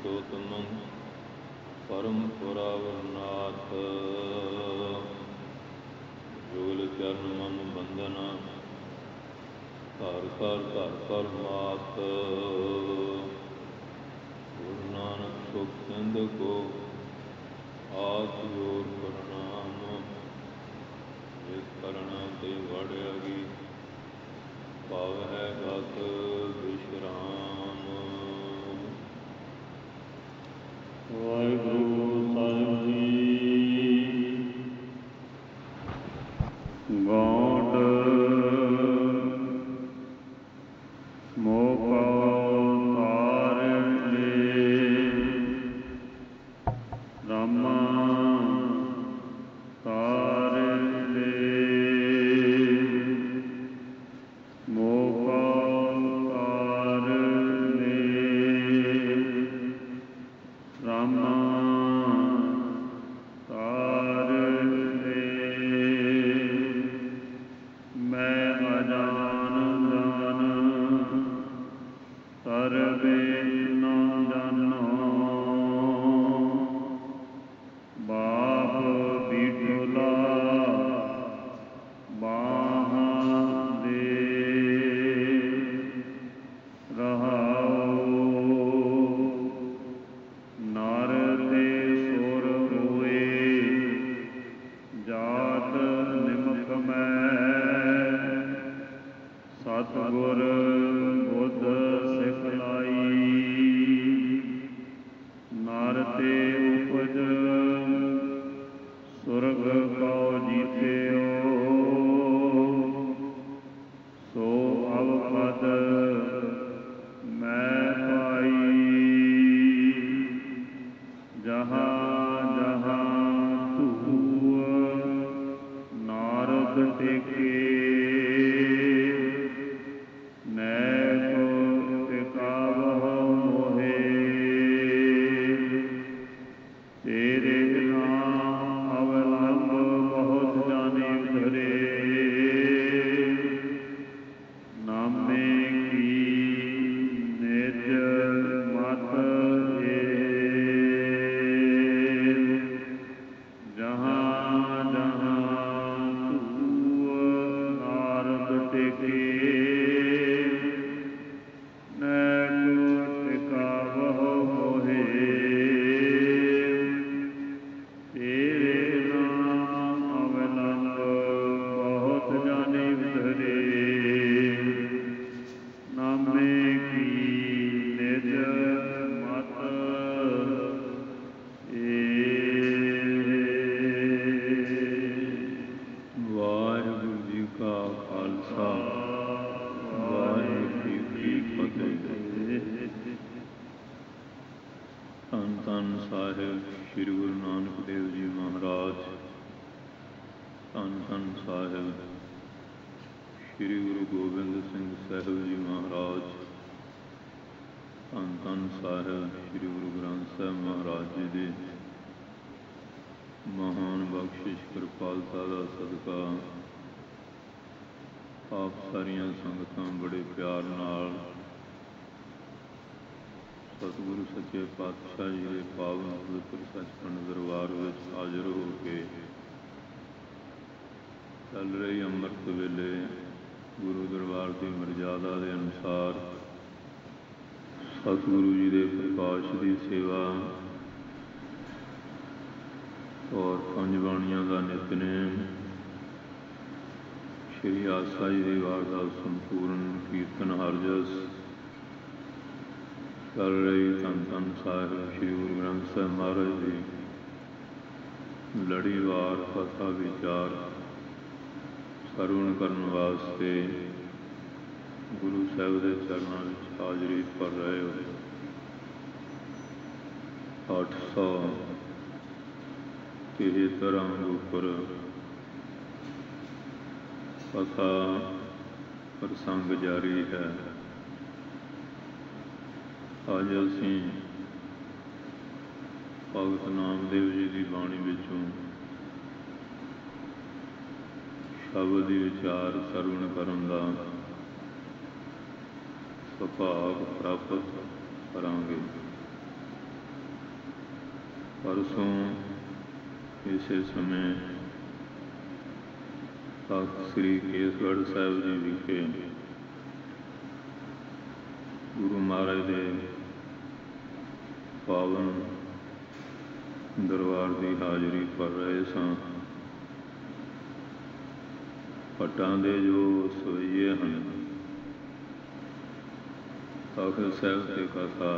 पुरुषोत्तमं परम पुरावरनाथ। जुगल चरण मन बंदना घर घर मात। गुरु नानक सुख सिंध को हाथ जोर प्रणाम। जिस करना ते वाड़ियागी भाव है गत विश्राम। वाहिगुरु साहिब जी। गौंड मोका रामा तारे मोका तारे रामा तारे मैं अजान जान सर्वे न जानो बाप बिठुला बाहा दे रहाओ। नर ते सुर होए जात निमक मैं सतगुर बुद्ध सिखलाई। नर ते उपज सुरग को जीत्यो सो अवपद मैं पाई। जहाँ जहाँ तू नारद टेके नैको टिकावह मोहे। तेरे नाम अवलंब बहुत जाने धरे नामे की निज मत ए। जहाँ जहाँ तू नारद टेके नैको टिकावह मोहे। तेरे नाम अवलंब बहुत जाने धरे नामे की निज मत ए। वाहिगुरु जी का खालसा वाहिगुरु जी की फतेह। धन धन साहिब श्री गुरु नानक देव जी महाराज। धन धन साहिब श्री गुरु गोबिंद सिंह साहिब जी महाराज। धन धन साहिब श्री गुरु ग्रंथ साहिब महाराज जी की महान बख्शिश कृपालता का सदका आप सारिया संगतां बड़े प्यार नाल सतगुरु सच्चे पातशाह जी के पावन पवित्र सचखंड दरबार में हाजिर हो के चल रही अमृत वेले गुरु दरबार की मर्यादा के अनुसार सतगुरु जी के प्रकाश की सेवा और पंज बाणियां का नितनेम श्री आसा जी की वारदात संपूर्ण कीर्तन हरजस चल रही। धन धन साहिब श्री गुरु ग्रंथ साहिब महाराज जी लड़ीवार कथा विचार सरवण करने वास्ते गुरु साहिब के चरणों में हाजिरी भर रहे हो। 873 अंग उपर कथा प्रसंग जारी है। अज असी भगत नामदेव जी की बाणी विचों शब्द की विचार सरवण करन दा सुभाग प्राप्त करांगे। परसों इसे समय तख्त श्री केसगढ़ साहिब जी विखे गुरु महाराज के पावन दरबार की हाज़री कर रहे सां। पट्टां दे जो सवैये हैं तख्त साहिब की कथा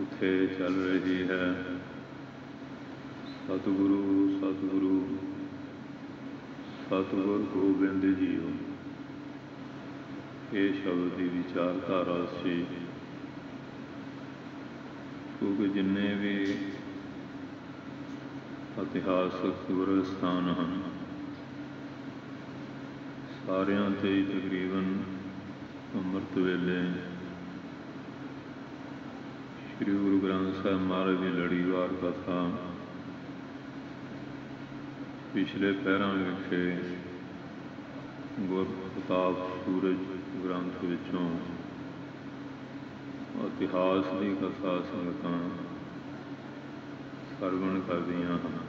उत्थे चल रही है। सतगुरु सतगुरु सतगुर गोबिंद जीओ, ये शब्द की विचारधारा सी। क्योंकि जिन्ने भी इतिहासक गुरस्थान हैं सारियां ते तकरीबन अमृत वेले श्री गुरु ग्रंथ साहिब महाराज की लड़ीवार कथा पिछले पैरां विखे गुर प्रताप सूरज ग्रंथ विचों इतिहास की कथा संगतां सरवण करदियां हैं।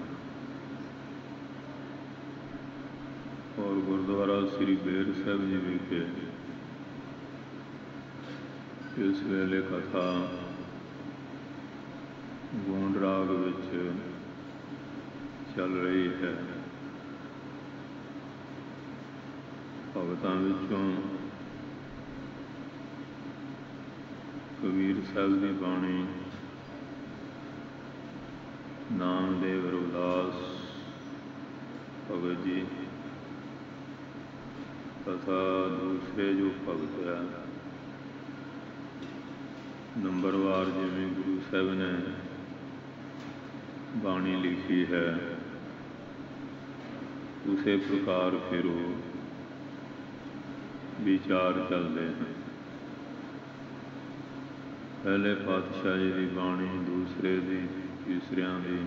और गुरुद्वारा श्री बेर साहिब जी विखे इस वेले कथा गूंड राग विच चल रही है। भगतां विचों कबीर साहिब की बाणी, नामदेव रविदास भगत जी तथा दूसरे जो भगत है नंबरवार जिवें गुरु साहिब ने बाणी लिखी है उसे प्रकार फिर विचार चलते हैं। पहले पातशाह जी की बाणी, दूसरे की, तीसरियां की,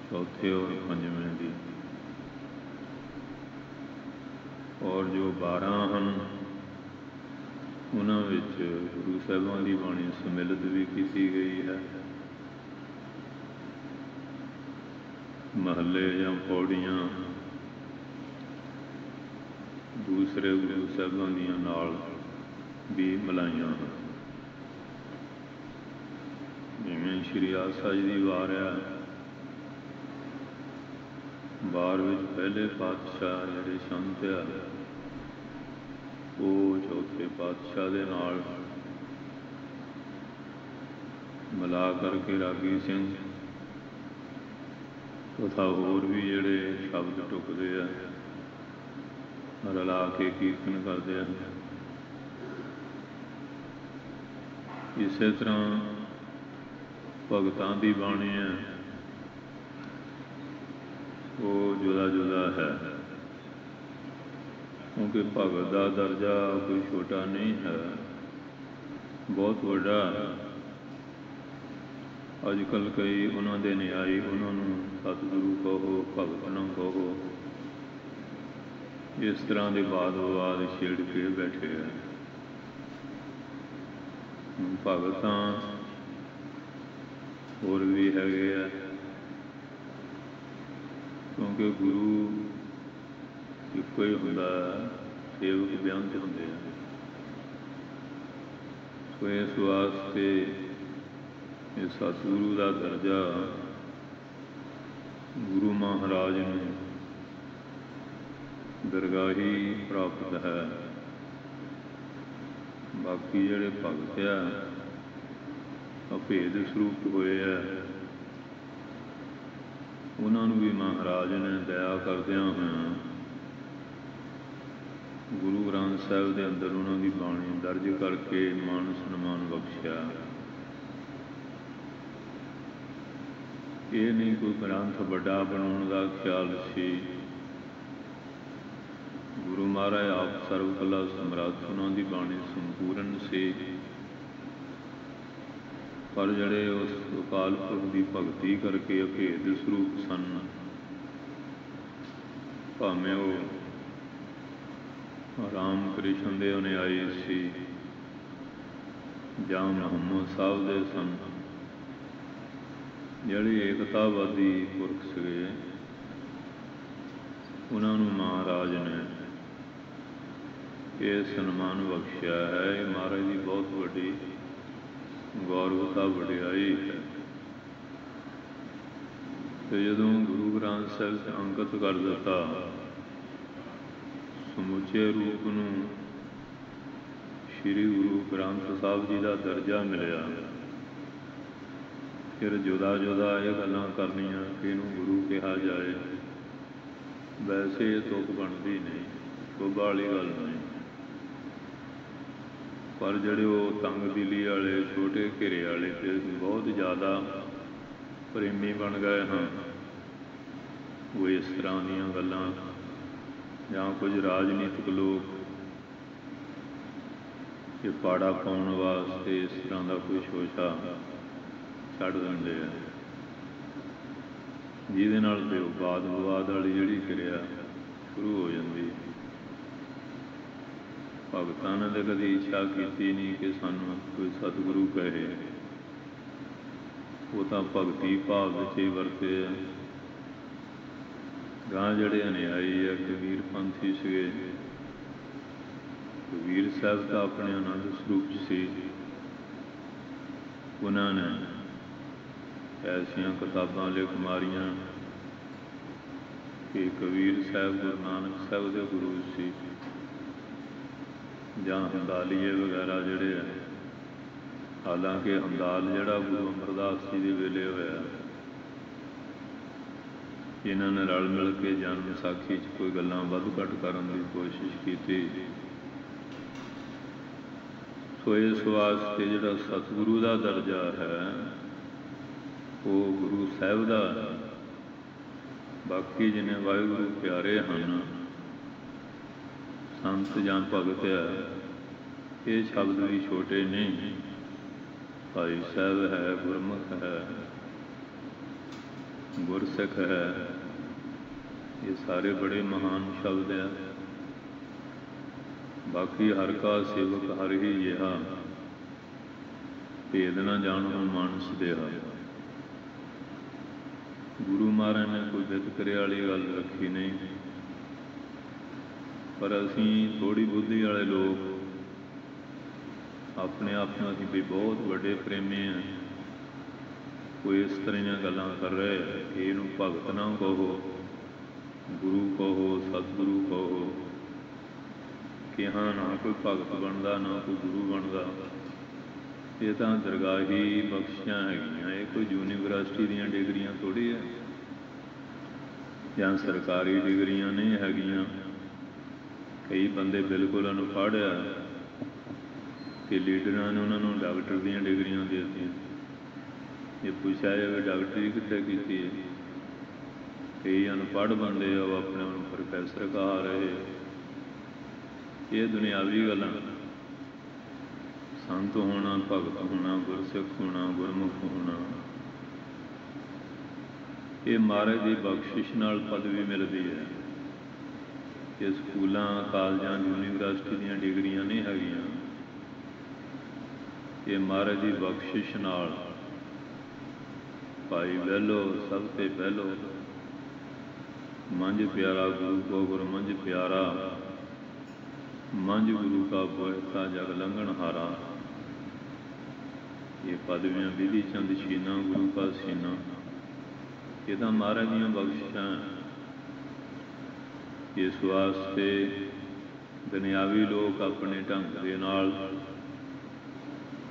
चौथे और पंजवें की, और जो 12 हैं उन्होंने गुरु साहिबां की बाणी सम्मिलित भी की गई है। महले या पौड़ियाँ दूसरे गुरु साहिबां दियां नाल भी मिलाइयां हैं। जिवें श्री आसा जी की वार है, वार विच पहले पातशाह जिहड़े संत आ वो चौथे पातशाह दे नाल मिला करके रागी सिंह तथा होर भी जिहड़े शब्द टुकदे आ रला के कीर्तन करते हैं। इस तरह भगतां दी बाणी है वो जुदा जुदा है। क्योंकि भगत का दर्जा कोई छोटा नहीं है, बहुत बड़ा। अजकल कई उन्होंने न्यायी उन्होंने सतगुरु कहो, भगत न कहो, इस तरह के वाद विवाद छेड़ के बैठे हैं। भगत होर भी है, क्योंकि गुरु एको ही होंदा, सेवक बेअंत होंदे हैं। तो इस वास्ते सतगुरु का दर्जा गुरु महाराज ने दरगाही प्राप्त है। बाकी जिहड़े भगत आ अभेद स्वरूप होए है, उन्होंने भी महाराज ने दया करदियां होइयां गुरु ग्रंथ साहिब के अंदर उन्होंने बाणी दर्ज करके मान सन्मान बख्शिया। ये नहीं कोई ग्रंथ बड़ा बनाने का ख्याल सी। गुरु महाराज आप सर्वकला समर्थ, उन्होंने बाणी संपूर्ण से, पर जड़े उस अकाल पुरख की भगती करके अभेद स्वरूप सन, भावें वो राम कृष्ण दे अनुयायी सी जां मुहम्मद साहब दे सन, ਜਿਹੜੇ ਏਕਤਾਵਾਦੀ ਪੁਰਖ ਸੀਗੇ ਉਹਨਾਂ ਨੂੰ ਮਹਾਰਾਜ ਨੇ ਇਹ ਸਨਮਾਨ ਬਖਸ਼ਿਆ ਹੈ। ਇਹ ਮਹਾਰਾਜ ਦੀ ਬਹੁਤ ਵੱਡੀ ਗੌਰਵਤਾ ਵਡਿਆਈ ਹੈ। ਤੇ ਜਦੋਂ ਗੁਰੂ ਗ੍ਰੰਥ ਸਾਹਿਬ 'ਚ ਅੰਕਿਤ ਕਰ ਦਿੱਤਾ, ਸਮੁੱਚੇ ਰੂਪ ਨੂੰ ਸ਼੍ਰੀ ਗੁਰੂ ਗ੍ਰੰਥ ਸਾਹਿਬ ਜੀ ਦਾ ਦਰਜਾ ਮਿਲਿਆ, ਫਿਰ ਜੁਦਾ ਜੁਦਾ ਇਹ ਗੱਲਾਂ ਕਰਨੀਆਂ ਕਿ ਇਹਨੂੰ ਗੁਰੂ ਕਿਹਾ ਜਾਏ, ਵੈਸੇ ਇਹ ਤੁਕ ਬਣਦੀ ਨਹੀਂ, ਸ਼ੋਭਾ ਵਾਲੀ ਗੱਲ ਨਹੀਂ। ਪਰ ਜਿਹੜੇ ਉਹ ਤੰਗ ਦਿਲੀ ਵਾਲੇ, ਛੋਟੇ ਘੇਰੇ ਵਾਲੇ ਤੇ ਬਹੁਤ ਜ਼ਿਆਦਾ ਪ੍ਰੇਮੀ ਬਣ ਗਏ ਹਾਂ, ਉਹ ਇਸ ਤਰ੍ਹਾਂ ਦੀਆਂ ਗੱਲਾਂ ਜਾਂ ਕੁਝ ਰਾਜਨੀਤਿਕ ਲੋਕ ਇਹ ਪਾੜਾ ਪਾਉਣ ਵਾਸਤੇ ਇਸ ਤਰ੍ਹਾਂ ਦਾ ਕੋਈ ਸ਼ੋਸ਼ਾ ਛੱਡ ਦਿੰਦੇ ਆ, ਜਿਹਦੇ ਨਾਲ ਤੇ ਉਹ ਵਾਦ ਵਿਵਾਦ ਵਾਲੀ ਜਿਹੜੀ ਕਿਰਿਆ ਸ਼ੁਰੂ ਹੋ ਜਾਂਦੀ। ਭਗਤਾਂ ਨੇ ਤਾਂ ਕਦੀ ਇੱਛਾ ਕੀਤੀ ਨਹੀਂ ਕਿ ਸਾਨੂੰ ਕੋਈ ਸਤਿਗੁਰੂ ਕਹੇ, ਉਹ ਤਾਂ ਭਗਤੀ ਭਾਵ ਵਿੱਚ ਹੀ ਵਰਤੇ ਆ। ਗਾਂ ਜਿਹੜੇ ਅਨਿਆਈ ਆ, ਕਬੀਰ ਪੰਥੀ ਸੀਗੇ, ਕਬੀਰ ਸਾਹਿਬ ਤਾਂ ਆਪਣੇ ਆਨੰਦ ਸਰੂਪ ਸੀ, ਉਹਨਾਂ ਨੇ ਐਸੀਆਂ ਕਿਤਾਬਾਂ ਲਿਖ ਮਾਰੀਆਂ ਕਿ ਕਬੀਰ ਸਾਹਿਬ ਗੁਰੂ ਨਾਨਕ ਸਾਹਿਬ ਦੇ ਗੁਰੂ ਸੀ, ਜਾਂ ਹੰਦਾਲੀਏ ਵਗੈਰਾ ਜਿਹੜੇ ਆ। ਹਾਲਾਂਕਿ ਹੰਦਾਲ ਜਿਹੜਾ ਗੁਰੂ ਅਮਰਦਾਸ ਜੀ ਦੇ ਵੇਲੇ ਹੋਇਆ, ਇਹਨਾਂ ਨੇ ਰਲ ਮਿਲ ਕੇ ਜਨਮ ਸਾਖੀ 'ਚ ਕੋਈ ਗੱਲਾਂ ਵੱਧ ਘੱਟ ਕਰਨ ਦੀ ਕੋਸ਼ਿਸ਼ ਕੀਤੀ। ਸੋ ਇਸ ਵਾਸਤੇ ਜਿਹੜਾ ਸਤਿਗੁਰੂ ਦਾ ਦਰਜਾ ਹੈ ਉਹ ਗੁਰੂ ਸਾਹਿਬ ਦਾ। ਬਾਕੀ ਜਿੰਨੇ ਵਾਹਿਗੁਰੂ ਪਿਆਰੇ ਹਨ, ਸੰਤ ਜਾਂ ਭਗਤ ਹੈ, ਇਹ ਸ਼ਬਦ ਵੀ ਛੋਟੇ ਨਹੀਂ। ਭਾਈ ਸਾਹਿਬ ਹੈ, ਗੁਰਮੁਖ ਹੈ, ਗੁਰਸਿੱਖ ਹੈ, ਇਹ ਸਾਰੇ ਬੜੇ ਮਹਾਨ ਸ਼ਬਦ ਹੈ। ਬਾਕੀ ਹਰ ਕਾ ਸੇਵਕ ਹਰ ਹੀ ਜਿਹਾ, ਭੇਦ ਨਾ ਜਾਣੋ ਮਾਨਸ ਦੇਹਾ। ਗੁਰੂ ਮਹਾਰਾਜ ਨੇ ਕੋਈ ਵਿਤਕਰੇ ਵਾਲੀ ਗੱਲ ਰੱਖੀ ਨਹੀਂ, ਪਰ ਅਸੀਂ ਥੋੜ੍ਹੀ ਬੁੱਧੀ ਵਾਲੇ ਲੋਕ ਆਪਣੇ ਆਪ ਨੂੰ ਅਸੀਂ ਵੀ ਬਹੁਤ ਵੱਡੇ ਪ੍ਰੇਮੀ ਹਾਂ। ਕੋਈ ਇਸ ਤਰ੍ਹਾਂ ਦੀਆਂ ਗੱਲਾਂ ਕਰ ਰਹੇ ਕਿ ਇਹਨੂੰ ਭਗਤ ਨਾ ਕਹੋ, ਗੁਰੂ ਕਹੋ, ਸਤਿਗੁਰੂ ਕਹੋ, ਕਿ ਹਾਂ ਨਾ ਕੋਈ ਭਗਤ ਬਣਦਾ ਨਾ ਕੋਈ ਗੁਰੂ ਬਣਦਾ। ਇਹ ਤਾਂ ਦਰਗਾਹੀ ਬਖਸ਼ੀਆਂ ਹੈਗੀਆਂ, ਇਹ ਕੋਈ ਯੂਨੀਵਰਸਿਟੀ ਦੀਆਂ ਡਿਗਰੀਆਂ ਥੋੜ੍ਹੀ ਹੈ, ਜਾਂ ਸਰਕਾਰੀ ਡਿਗਰੀਆਂ ਨਹੀਂ ਹੈਗੀਆਂ। ਕਈ ਬੰਦੇ ਬਿਲਕੁਲ ਅਨਪੜ੍ਹ ਆ ਕਿ ਲੀਡਰਾਂ ਨੇ ਉਹਨਾਂ ਨੂੰ ਡਾਕਟਰ ਦੀਆਂ ਡਿਗਰੀਆਂ ਦੇ ਦਿੱਤੀਆਂ। ਇਹ ਪੁੱਛਿਆ ਜਾਵੇ ਡਾਕਟਰੀ ਕਿੱਥੇ ਕੀਤੀ ਹੈ? ਕਈ ਅਨਪੜ੍ਹ ਬੰਦੇ ਆ, ਉਹ ਆਪਣੇ ਆਪ ਨੂੰ ਪ੍ਰੋਫੈਸਰ ਕਹਾ ਰਹੇ। ਇਹ ਦੁਨਿਆਵੀ ਗੱਲਾਂ। ਸੰਤ ਹੋਣਾ, ਭਗਤ ਹੋਣਾ, ਗੁਰਸਿੱਖ ਹੋਣਾ, ਗੁਰਮੁਖ ਹੋਣਾ, ਇਹ ਮਹਾਰਾਜ ਦੀ ਬਖਸ਼ਿਸ਼ ਨਾਲ ਪਦਵੀ ਮਿਲਦੀ ਹੈ। ਇਹ ਸਕੂਲਾਂ, ਕਾਲਜਾਂ, ਯੂਨੀਵਰਸਿਟੀ ਦੀਆਂ ਡਿਗਰੀਆਂ ਨਹੀਂ ਹੈਗੀਆਂ। ਇਹ ਮਹਾਰਾਜ ਦੀ ਬਖਸ਼ਿਸ਼ ਨਾਲ। ਭਾਈ ਵਹਿਲੋ ਸਭ ਤੇ ਪਹਿਲੋ, ਮੰਝ ਪਿਆਰਾ ਗੁਰੂ ਕੋ ਗੁਰ ਮੰਝ ਪਿਆਰਾ, ਮੰਝ ਗੁਰੂ ਕਾ ਬੋਇਤਾ ਜਗ ਲੰਘਣ ਹਾਰਾ। ਇਹ ਪਦਵੀਆਂ ਵਿਧੀ ਚੰਦ ਸ਼ੀਨਾ, ਗੁਰੂ ਕਾ ਸੀਨਾ, ਇਹ ਤਾਂ ਮਹਾਰਾਜ ਦੀਆਂ ਬਖਸ਼ਿਸ਼ਾਂ। ਇਸ ਵਾਸਤੇ ਦੁਨਿਆਵੀ ਲੋਕ ਆਪਣੇ ਢੰਗ ਦੇ ਨਾਲ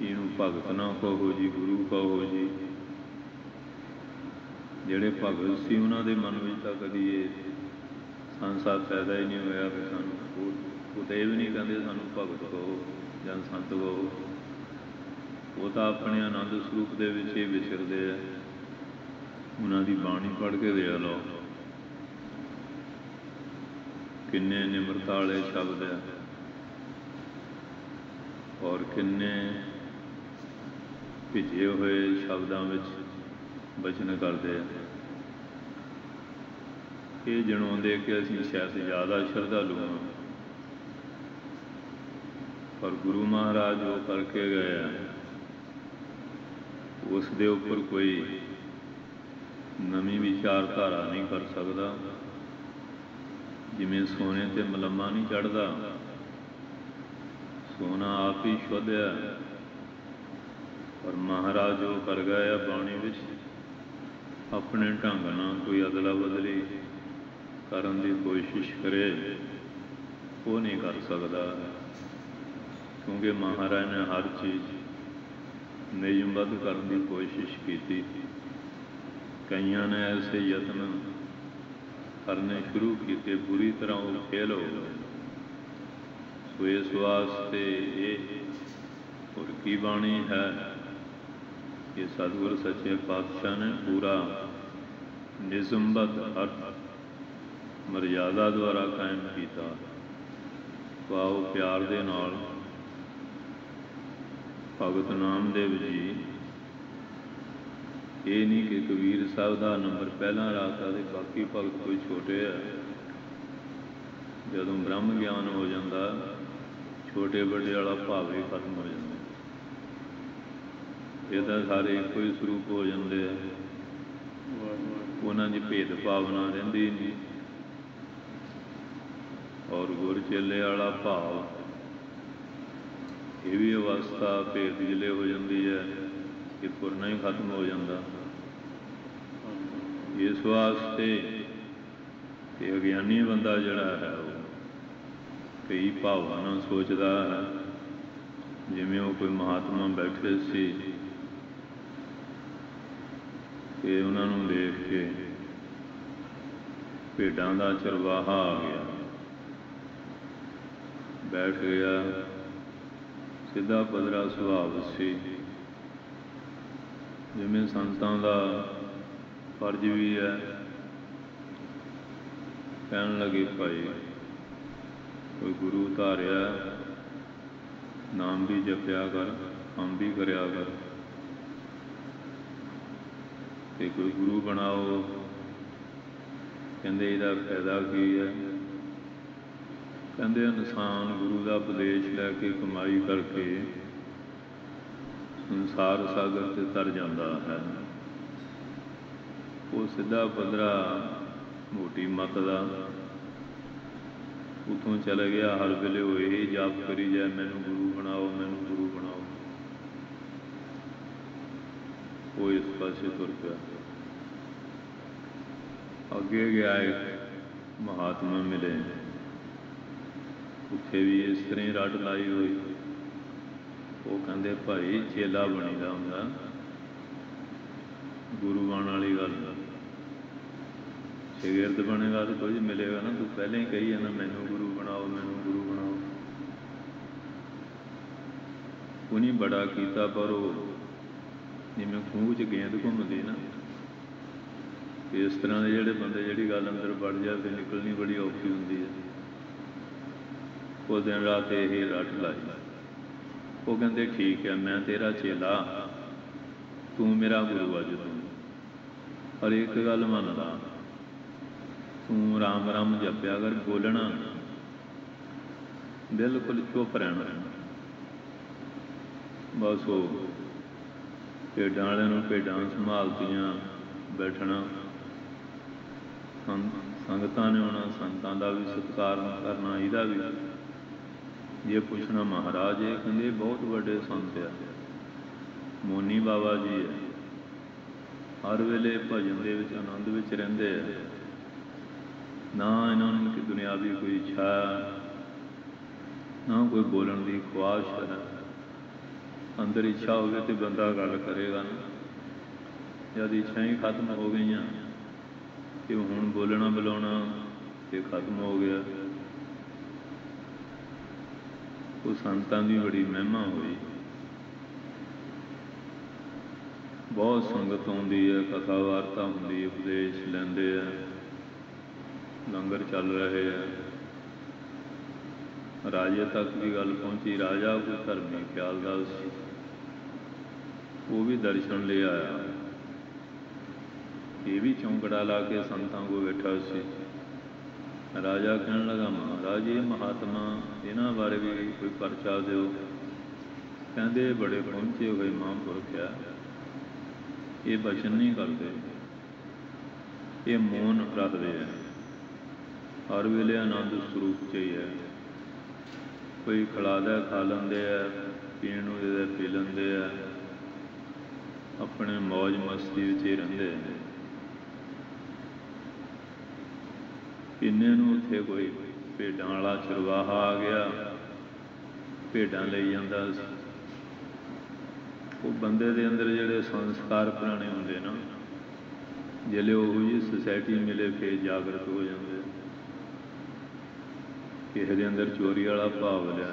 ਇਹਨੂੰ ਭਗਤ ਨਾ ਕਹੋ ਜੀ, ਗੁਰੂ ਕਹੋ ਜੀ। ਜਿਹੜੇ ਭਗਤ ਸੀ ਉਹਨਾਂ ਦੇ ਮਨ ਵਿੱਚ ਤਾਂ ਕਦੀ ਇਹ ਸੰਸਾਰ ਪੈਦਾ ਹੀ ਨਹੀਂ ਹੋਇਆ ਕਿ ਸਾਨੂੰ ਉਹ ਤਾਂ ਇਹ ਵੀ ਨਹੀਂ ਕਹਿੰਦੇ ਸਾਨੂੰ ਭਗਤ ਕਹੋ ਜਾਂ ਸੰਤ ਕਹੋ। ਉਹ ਤਾਂ ਆਪਣੇ ਆਨੰਦ ਸਰੂਪ ਦੇ ਵਿੱਚ ਹੀ ਵਿਚਰਦੇ ਆ। ਉਹਨਾਂ ਦੀ ਬਾਣੀ ਪੜ੍ਹ ਕੇ ਦੇਖ ਲਓ, ਕਿੰਨੇ ਨਿਮਰਤਾ ਵਾਲੇ ਸ਼ਬਦ ਆ, ਔਰ ਕਿੰਨੇ ਭਿੱਜੇ ਹੋਏ ਸ਼ਬਦਾਂ ਵਿੱਚ ਬਚਨ ਕਰਦੇ ਆ। ਇਹ ਜਣਾਉਂਦੇ ਕਿ ਅਸੀਂ ਸ਼ਾਇਦ ਜ਼ਿਆਦਾ ਸ਼ਰਧਾਲੂ ਹਾਂ, ਪਰ ਗੁਰੂ ਮਹਾਰਾਜ ਜੋ ਕਰਕੇ ਗਏ ਆ ਉਸ ਦੇ ਉੱਪਰ ਕੋਈ ਨਵੀਂ ਵਿਚਾਰਧਾਰਾ ਨਹੀਂ ਕਰ ਸਕਦਾ। ਜਿਵੇਂ ਸੋਨੇ ਤੇ ਮਲਮਾ ਨਹੀਂ ਚੜ੍ਹਦਾ, ਸੋਨਾ ਆਪ ਹੀ ਸ਼ੁੱਧ ਹੈ, ਪਰ ਮਹਾਰਾਜ ਜੋ ਕਰ ਗਏ ਆ ਬਾਣੀ ਵਿੱਚ, ਆਪਣੇ ਢੰਗ ਨਾਲ ਕੋਈ ਅਦਲਾ ਬਦਲੀ ਕਰਨ ਦੀ ਕੋਸ਼ਿਸ਼ ਕਰੇ, ਉਹ ਨਹੀਂ ਕਰ ਸਕਦਾ। ਕਿਉਂਕਿ ਮਹਾਰਾਜ ਨੇ ਹਰ ਚੀਜ਼ ਨਿਯਮਬੱਧ ਕਰਨ ਦੀ ਕੋਸ਼ਿਸ਼ ਕੀਤੀ। ਕਈਆਂ ਨੇ ਐਸੇ ਯਤਨ ਕਰਨੇ ਸ਼ੁਰੂ ਕੀਤੇ, ਬੁਰੀ ਤਰ੍ਹਾਂ ਉਹ ਫੇਲ ਹੋ ਗਏ। ਸੋ ਇਸ ਵਾਸਤੇ ਇਹ ਹੋਰ ਕੀ ਬਾਣੀ ਹੈ, ਕਿ ਸਤਿਗੁਰ ਸੱਚੇ ਪਾਤਸ਼ਾਹ ਨੇ ਪੂਰਾ ਨਿਯਮਬੱਧ ਅਰਥ ਮਰਯਾਦਾ ਦੁਆਰਾ ਕਾਇਮ ਕੀਤਾ। ਪਾਓ ਪਿਆਰ ਦੇ ਨਾਲ ਭਗਤ ਨਾਮਦੇਵ ਜੀ, ਇਹ ਨਹੀਂ ਕਿ ਕਬੀਰ ਸਾਹਿਬ ਦਾ ਨੰਬਰ ਪਹਿਲਾਂ ਰੱਖਦਾ ਅਤੇ ਬਾਕੀ ਭਗਤ ਕੋਈ ਛੋਟੇ ਆ। ਜਦੋਂ ਬ੍ਰਹਮ ਗਿਆਨ ਹੋ ਜਾਂਦਾ, ਛੋਟੇ ਵੱਡੇ ਵਾਲਾ ਭਾਵ ਹੀ ਖਤਮ ਹੋ ਜਾਂਦਾ। ਇਹ ਤਾਂ ਸਾਰੇ ਇੱਕੋ ਹੀ ਸਰੂਪ ਹੋ ਜਾਂਦੇ ਆ, ਉਹਨਾਂ ਦੀ ਭੇਦ ਭਾਵਨਾ ਰਹਿੰਦੀ ਨਹੀਂ। ਔਰ ਗੁਰ ਚੇਲੇ ਵਾਲਾ ਭਾਵ, ਇਹ ਵੀ ਅਵਸਥਾ ਭੇਦ ਜਿਲੇ ਹੋ ਜਾਂਦੀ ਹੈ ਕਿ ਪੁਰਨਾ ਹੀ ਖਤਮ ਹੋ ਜਾਂਦਾ। ਇਸ ਵਾਸਤੇ ਕਿ ਅਗਿਆਨੀ ਬੰਦਾ ਜਿਹੜਾ ਹੈ ਉਹ ਕਈ ਭਾਵਾਂ ਨਾਲ ਸੋਚਦਾ ਹੈ। ਜਿਵੇਂ ਉਹ ਕੋਈ ਮਹਾਤਮਾ ਬੈਠੇ ਸੀ ਕਿ ਉਹਨਾਂ ਨੂੰ ਦੇਖ ਕੇ ਭੇਡਾਂ ਦਾ ਚਰਵਾਹਾ ਆ ਗਿਆ, ਬੈਠ ਗਿਆ, ਸਿੱਧਾ ਪੱਧਰਾ ਸੁਭਾਅ ਸੀ। ਜਿਵੇਂ ਸੰਤਾਂ ਦਾ ਫਰਜ਼ ਵੀ ਹੈ। ਕਹਿਣ ਲੱਗੇ, ਭਾਈ ਕੋਈ ਗੁਰੂ ਧਾਰਿਆ, ਨਾਮ ਵੀ ਜਪਿਆ ਕਰ, ਕੰਮ ਵੀ ਕਰਿਆ ਕਰ, ਤੇ ਕੋਈ ਗੁਰੂ ਬਣਾਓ। ਕਹਿੰਦੇ ਇਹਦਾ ਫਾਇਦਾ ਕੀ ਹੈ? ਕਹਿੰਦੇ ਇਨਸਾਨ ਗੁਰੂ ਦਾ ਉਪਦੇਸ਼ ਲੈ ਕੇ ਕਮਾਈ ਕਰਕੇ ਸੰਸਾਰ ਸਾਗਰ 'ਤੇ ਤਰ ਜਾਂਦਾ ਹੈ। ਉਹ ਸਿੱਧਾ ਪੱਧਰਾ ਮੋਟੀ ਮੱਤ ਦਾ ਉੱਥੋਂ ਚਲੇ ਗਿਆ। ਹਰ ਵੇਲੇ ਉਹ ਇਹ ਜਾਪ ਕਰੀ ਜਾਏ, ਮੈਨੂੰ ਗੁਰੂ ਬਣਾਓ, ਮੈਨੂੰ ਗੁਰੂ ਬਣਾਓ। ਉਹ ਇਸ ਪਾਸੇ ਤੁਰ ਪਿਆ। ਅੱਗੇ ਗਿਆ, ਇੱਕ ਮਹਾਤਮਾ ਮਿਲੇ, ਉੱਥੇ ਵੀ ਇਸ ਤਰ੍ਹਾਂ ਹੀ ਰੱਟ ਲਾਈ ਹੋਈ। ਉਹ ਕਹਿੰਦੇ, ਭਾਈ ਚੇਲਾ ਬਣੀਦਾ ਹੁੰਦਾ, ਗੁਰੂ ਬਣਨ ਵਾਲੀ ਗੱਲ। ਸ਼ਾਗਿਰਦ ਬਣੇਗਾ ਤਾਂ ਕੁਝ ਮਿਲੇਗਾ ਨਾ, ਤੂੰ ਪਹਿਲਾਂ ਹੀ ਕਹੀ ਜਾਂਦਾ ਮੈਨੂੰ ਗੁਰੂ ਬਣਾਓ, ਮੈਨੂੰ ਗੁਰੂ ਬਣਾਓ। ਉਹਨੇ ਬੜਾ ਕੀਤਾ, ਪਰ ਉਹ ਜਿਵੇਂ ਖੂਹ 'ਚ ਗੇਂਦ ਘੁੰਮਦੀ ਨਾ, ਇਸ ਤਰ੍ਹਾਂ ਦੇ ਜਿਹੜੇ ਬੰਦੇ, ਜਿਹੜੀ ਗੱਲ ਅੰਦਰ ਵੜ ਜਾਏ ਫਿਰ ਨਿਕਲਣੀ ਬੜੀ ਔਖੀ ਹੁੰਦੀ ਹੈ। ਉਹ ਦਿਨ ਰਾਤ ਇਹ ਰੱਟ ਲਾਈ। ਉਹ ਕਹਿੰਦੇ, ਠੀਕ ਹੈ, ਮੈਂ ਤੇਰਾ ਚੇਲਾ, ਤੂੰ ਮੇਰਾ ਗੁਰੂ ਅੱਜ ਤੂੰ। ਪਰ ਇੱਕ ਗੱਲ ਮੰਨ ਲਾ, ਤੂੰ ਰਾਮ ਰਾਮ ਜਪਿਆ ਕਰ, ਬੋਲਣਾ ਬਿਲਕੁਲ ਚੁੱਪ ਰਹਿਣਾ। ਬਸ ਉਹ ਭੇਡਾਂ ਵਾਲਿਆਂ ਨੂੰ ਭੇਡਾਂ ਸੰਭਾਲਤੀਆਂ, ਬੈਠਣਾ, ਸੰਗਤਾਂ ਨੇ ਆਉਣਾ, ਸੰਤਾਂ ਦਾ ਵੀ ਸਤਿਕਾਰ ਕਰਨਾ, ਇਹਦਾ ਵੀ। ਜੇ ਪੁੱਛਣਾ ਮਹਾਰਾਜ, ਇਹ ਕਹਿੰਦੇ ਬਹੁਤ ਵੱਡੇ ਸੰਤ ਆ, ਮੋਨੀ ਬਾਬਾ ਜੀ ਹੈ, ਹਰ ਵੇਲੇ ਭਜਨ ਦੇ ਵਿੱਚ, ਆਨੰਦ ਵਿੱਚ ਰਹਿੰਦੇ ਆ। ਨਾ ਇਹਨਾਂ ਨੂੰ ਕਿ ਦੁਨਿਆਵੀ ਕੋਈ ਇੱਛਾ, ਨਾ ਕੋਈ ਬੋਲਣ ਦੀ ਖੁਆਇਸ਼ ਹੈ। ਅੰਦਰ ਇੱਛਾ ਹੋਵੇ ਤਾਂ ਬੰਦਾ ਗੱਲ ਕਰੇਗਾ ਨਾ। ਜਦ ਇੱਛਾ ਹੀ ਖਤਮ ਹੋ ਗਈਆਂ ਕਿ ਹੁਣ ਬੋਲਣਾ ਬੁਲਾਉਣਾ ਇਹ ਖਤਮ ਹੋ ਗਿਆ। ਉਹ ਸੰਤਾਂ ਦੀ ਬੜੀ ਮਹਿਮਾ ਹੋਈ। ਬਹੁਤ ਸੰਗਤ ਆਉਂਦੀ ਹੈ, ਕਥਾ ਵਾਰਤਾ ਹੁੰਦੀ, ਉਪਦੇਸ਼ ਲੈਂਦੇ ਆ, ਲੰਗਰ ਚੱਲ ਰਹੇ ਆ। ਰਾਜੇ ਤੱਕ ਵੀ ਗੱਲ ਪਹੁੰਚੀ। ਰਾਜਾ ਕੋਈ ਧਰਮੀ ਖਿਆਲ ਦਾ ਸੀ, ਉਹ ਵੀ ਦਰਸ਼ਨ ਲੈ ਆਇਆ। ਇਹ ਵੀ ਚੌਂਕੜਾ ਲਾ ਕੇ ਸੰਤਾਂ ਕੋਲ ਬੈਠਾ ਸੀ। ਰਾਜਾ ਕਹਿਣ ਲੱਗਾ, ਮਹਾਰਾਜ ਇਹ ਮਹਾਤਮਾ, ਇਹਨਾਂ ਬਾਰੇ ਵੀ ਕੋਈ ਪਰਚਾ ਦਿਓ। ਕਹਿੰਦੇ ਬੜੇ ਪਹੁੰਚੇ ਹੋਏ ਮਹਾਂਪੁਰਖ ਆ, ਇਹ ਬਚਨ ਨਹੀਂ ਕਰਦੇ। ये मौन रखते हैं, हर वेले आनंद स्वरूप च ही है। कोई खिलादा खा लेंदे है, पीण नूं देदा पी लेंदे है, अपने मौज मस्ती विच ही रहिंदे हैं। इन्ने नूं उत्थे कोई भेडां वाला चरवाहा आ गया, भेडां लई जांदा सी। वो बंदे दे अंदर जिहड़े संस्कार पुराने हुंदे ना, जिहले उहो जी सोसाइटी मिले फिर जागृत हो जाते। किसी के अंदर चोरी वाला भाव लिया,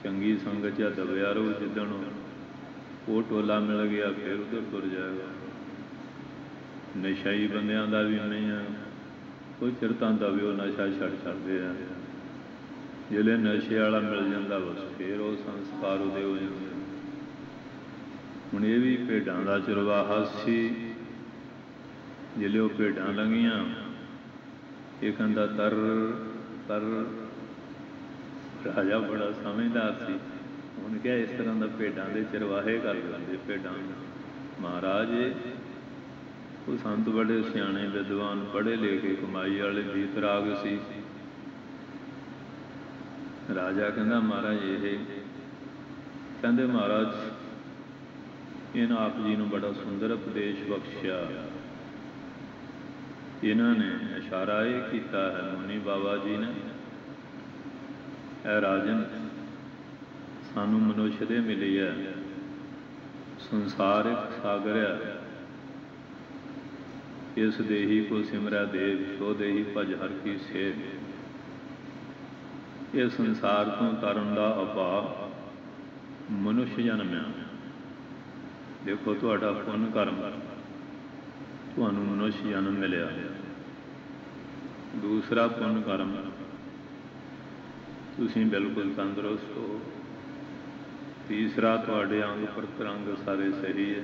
चंगी संगत च दबिया रहो, जिदन वो टोला मिल गया फिर उधर तुर जाएगा। नशाई बंदियां दा भी नहीं है, कोई चिर तां दबियो नशा छड्डदे आ, जिहले नशे वाला मिल जाता बस फिर वो संस्कार उदे हो जाते। हुण ये भी भेडां दा चरवाहा सी, जिहले वो भेडां लंघियां, ये कहंदा तर तर। राजा बड़ा समझदार सी, उन्हें क्या इस तरह का भेडां दे चरवाहे कर लेंदे। भेडां महाराज वो संत बड़े सियाणे विद्वान पढ़े लिखे कमाई वाले वीतराग सी। राजा कहंदा महाराज ये कहंदे महाराज इन्हां आप जी नूं बड़ा सुंदर उपदेश बख्शिया। इन्होंने इशारा ये किया है मुनि बाबा जी ने, ऐ राजन सानू मनुष्य दे मिली है, संसार एक सागर है, इस देही को सिमरै देव सो देही भज हर की सेव। ये संसार तो तरन का उपाय मनुष्य जन्मया। देखो तुहाडा पुण्य कर्म तुहानू मनुष्य जन्म मिलिया, दूसरा पुण्य कर्म तुसीं बिल्कुल तंदुरुस्त हो, तीसरा तुहाडे अंग प्रत्यंग सारे सही है,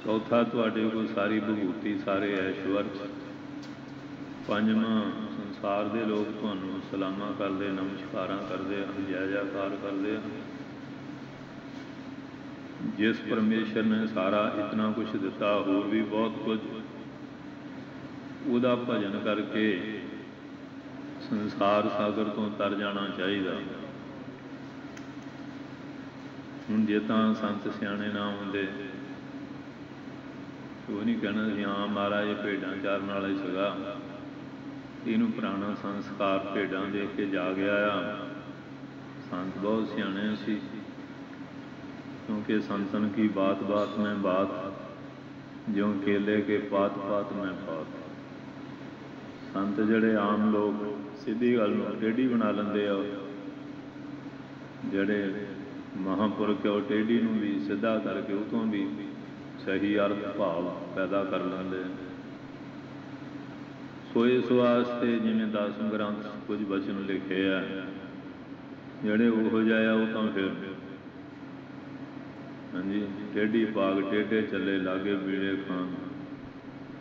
चौथा तुहाडे कोल सारी विभूति सारे ऐश्वर्य, पंजवां संसार दे लोग तुहानू सलामा करदे नमस्कारां करदे जय जयकार करदे। जिस परमेश्वर ने सारा इतना कुछ दिता होर भी बहुत कुछ, उहदा भजन करके संसार सागर तो तर जाना चाहिए। हुण जे तां संत सियाणे ना होंदे वो नहीं कहना सी हाँ महाराज ये भेडां चारन वाला ही सीगा, इनू पुराना संस्कार भेडां देख के जा गया आ। संत बहुत सियाणे सी, क्योंकि संतन की बात बात में बात, ज्यों केले के पात पात में पात। संत जड़े आम लोग सीधी गल नूं टेढ़ी बना लेंदे आ, जड़े महापुरख वो टेढ़ी नूं भी सीधा करके उतों भी सही अर्थ भाव पैदा कर लेंदे। सो इस वास्ते जिवें 10 ग्रंथ कुछ बचन लिखे है, जड़े उहो जिहा वो तां फिर हाँ जी टेढ़ी पाग टेढ़े चले लागे बीड़े खान,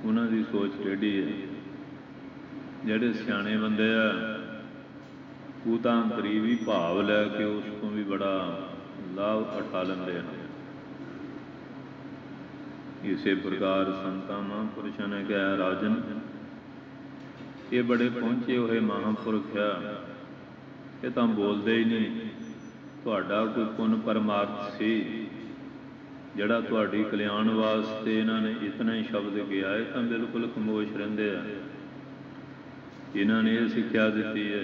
उन्हां दी सोच टेढ़ी है। जड़े सियाणे बंदे आ वो तां करीबी भाव लैके उसको भी बड़ा लाभ उठा लेंदे हैं। इसे प्रकार संतां महापुरुषों ने कहा राजन ये बड़े पहुंचे हुए महापुरुष आ, ये तां बोलते ही नहीं, तुहाडा कोई पुन परमार्थ सी जड़ा तुहाडी कल्याण वास्ते इन्होंने इतना ही शब्द किया है, तो बिल्कुल खमोश रहिंदे आ। इन्होंने ये सिक्ख्या दी है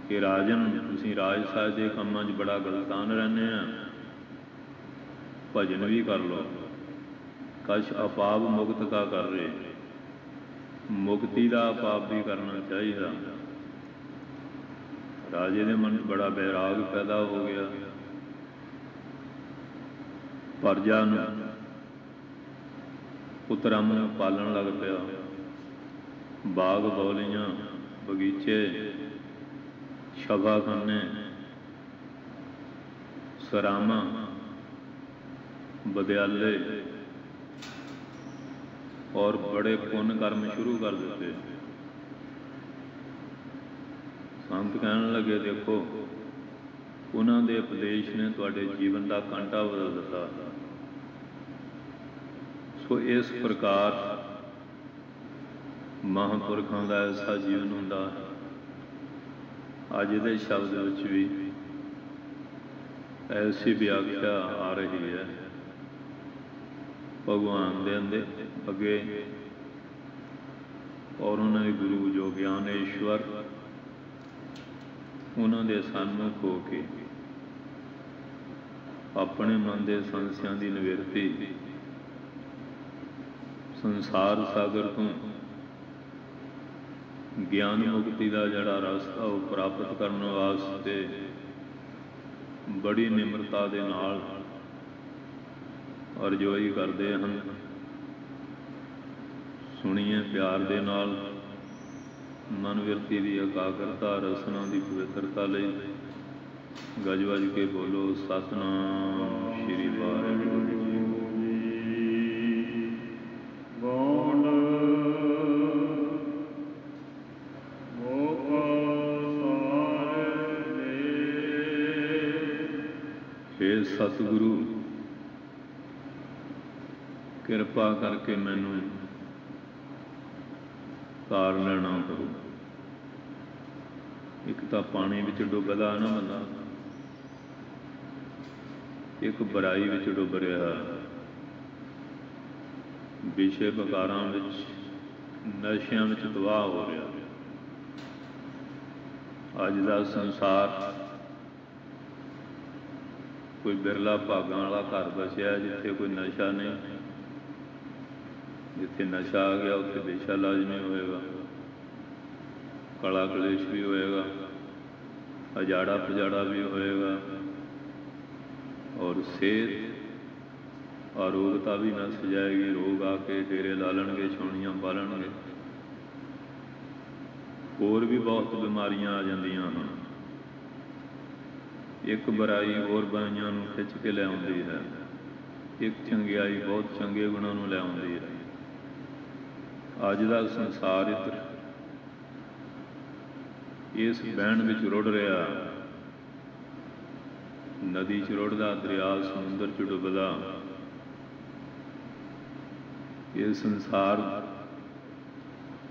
कि राजन तुसीं राजसाज के कामां 'च बड़ा गलतान रहने आ, भजन भी कर लो, कश अपाप मुक्त का कर रहे, मुक्ति का अपाप भी करना चाहिए। राजे के मन बड़ा बैराग पैदा हो गया, प्रजा पुत्रां नूं पालन लग पिया, बाग बौलियां बगीचे छापाखाने सरामा बदयाले और बड़े पुण्य कर्म शुरू कर दिते। संत कहने लगे देखो उन्होंने उपदेश ने तुहाडे जीवन का कांटा बदल दिता। देखो इस प्रकार महापुरखों का ऐसा जीवन होंदा है। अज दे शब्द विच भी ऐसी व्याख्या आ रही है भगवान दे अगे और उन्होंने गुरु जो ज्ञानेश्वर उन्होंने सन्मुख हो के अपने मन के संस्यां की निवृत्ति संसार सागर तो ज्ञान मुक्ति का जड़ा रास्ता वो प्राप्त करने वास्ते बड़ी निम्रता के नाल अरजोई करते हैं। सुनिए प्यार के नाल मन विरती की एकाग्रता रसना की पवित्रता लई गज वज के बोलो सतनाम श्री वाहिगुरू जी। हे सतगुरु किरपा करके मैनू तार लेना करो। एक तो पानी विच डुबदा ना बंदा, एक बुराई विच डुब रहा, विषय विकारां विच नशियां विच तबाह हो रहा। अज दा संसार कोई बिरला भागां वाला घर बसिया जिथे कोई नशा नहीं। जिथे नशा आ गया उत्थे बेशा लाजमी होएगा, कला कलेश भी होएगा, अजाड़ा पजाड़ा भी होएगा और सेहत अरोगता भी नस जाएगी। रोग आके डेरे ला लणगे, छौणियां पा लणगे, होर भी बहुत बीमारियां आ जांदियां हैं। एक बुराई होर बुराइयां नूं खिच के ले आउंदी है, एक चंगियाई बहुत चंगे गुणां नूं ले आउंदी है। अज दा संसार इधर इस बहन विच रुड़ रहा, नदी च रुड़दा, दरिया समुंदर च डुबदा। ये संसार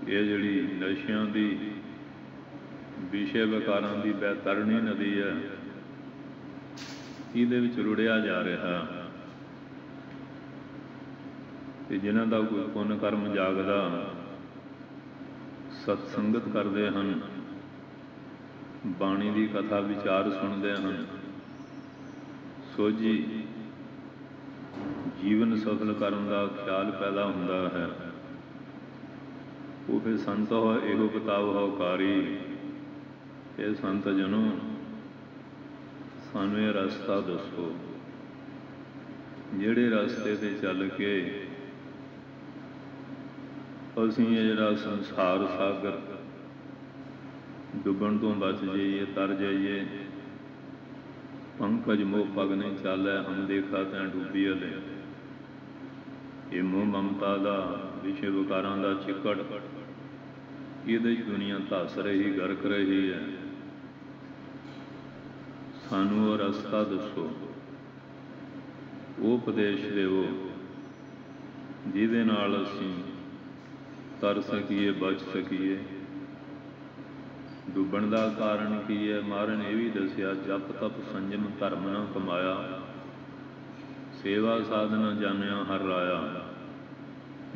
ये जिहड़ी नशियां दी विषय विकारां दी बैतरणी नदी है, इहदे विच रुड़िया जा रहा। ते जिन्हां दा कोई पुण्य कर्म जागदा, सत्संगत करते हैं, बाणी की कथा विचार सुनते हैं, सोझी जीवन सफल करने का ख्याल पैदा होता है। वो फिर संत हो एगो किताब होकारी, ये संत जनों सानू ये रास्ता दसो, जिहड़े रास्ते ते चल के असीं ये जिहड़ा संसार सागर डुबण तो बच जाइए, तर जाइए। पंकज मोह पग नहीं चालै, हम देखा तैं डूबी हले। ये मोह ममता का विषय विकारां का चिकड़, ये दुनिया धस रही, गर्क रही है। सानू वो रास्ता दसो, वो उपदेश देवो जिहदे नाल असीं तर सकीए, बच सकीए। डुबण का कारण की है? महाराज ने भी दसिया, जप तप संयम धर्म न कमाया, सेवा साधना जानिया हर राया।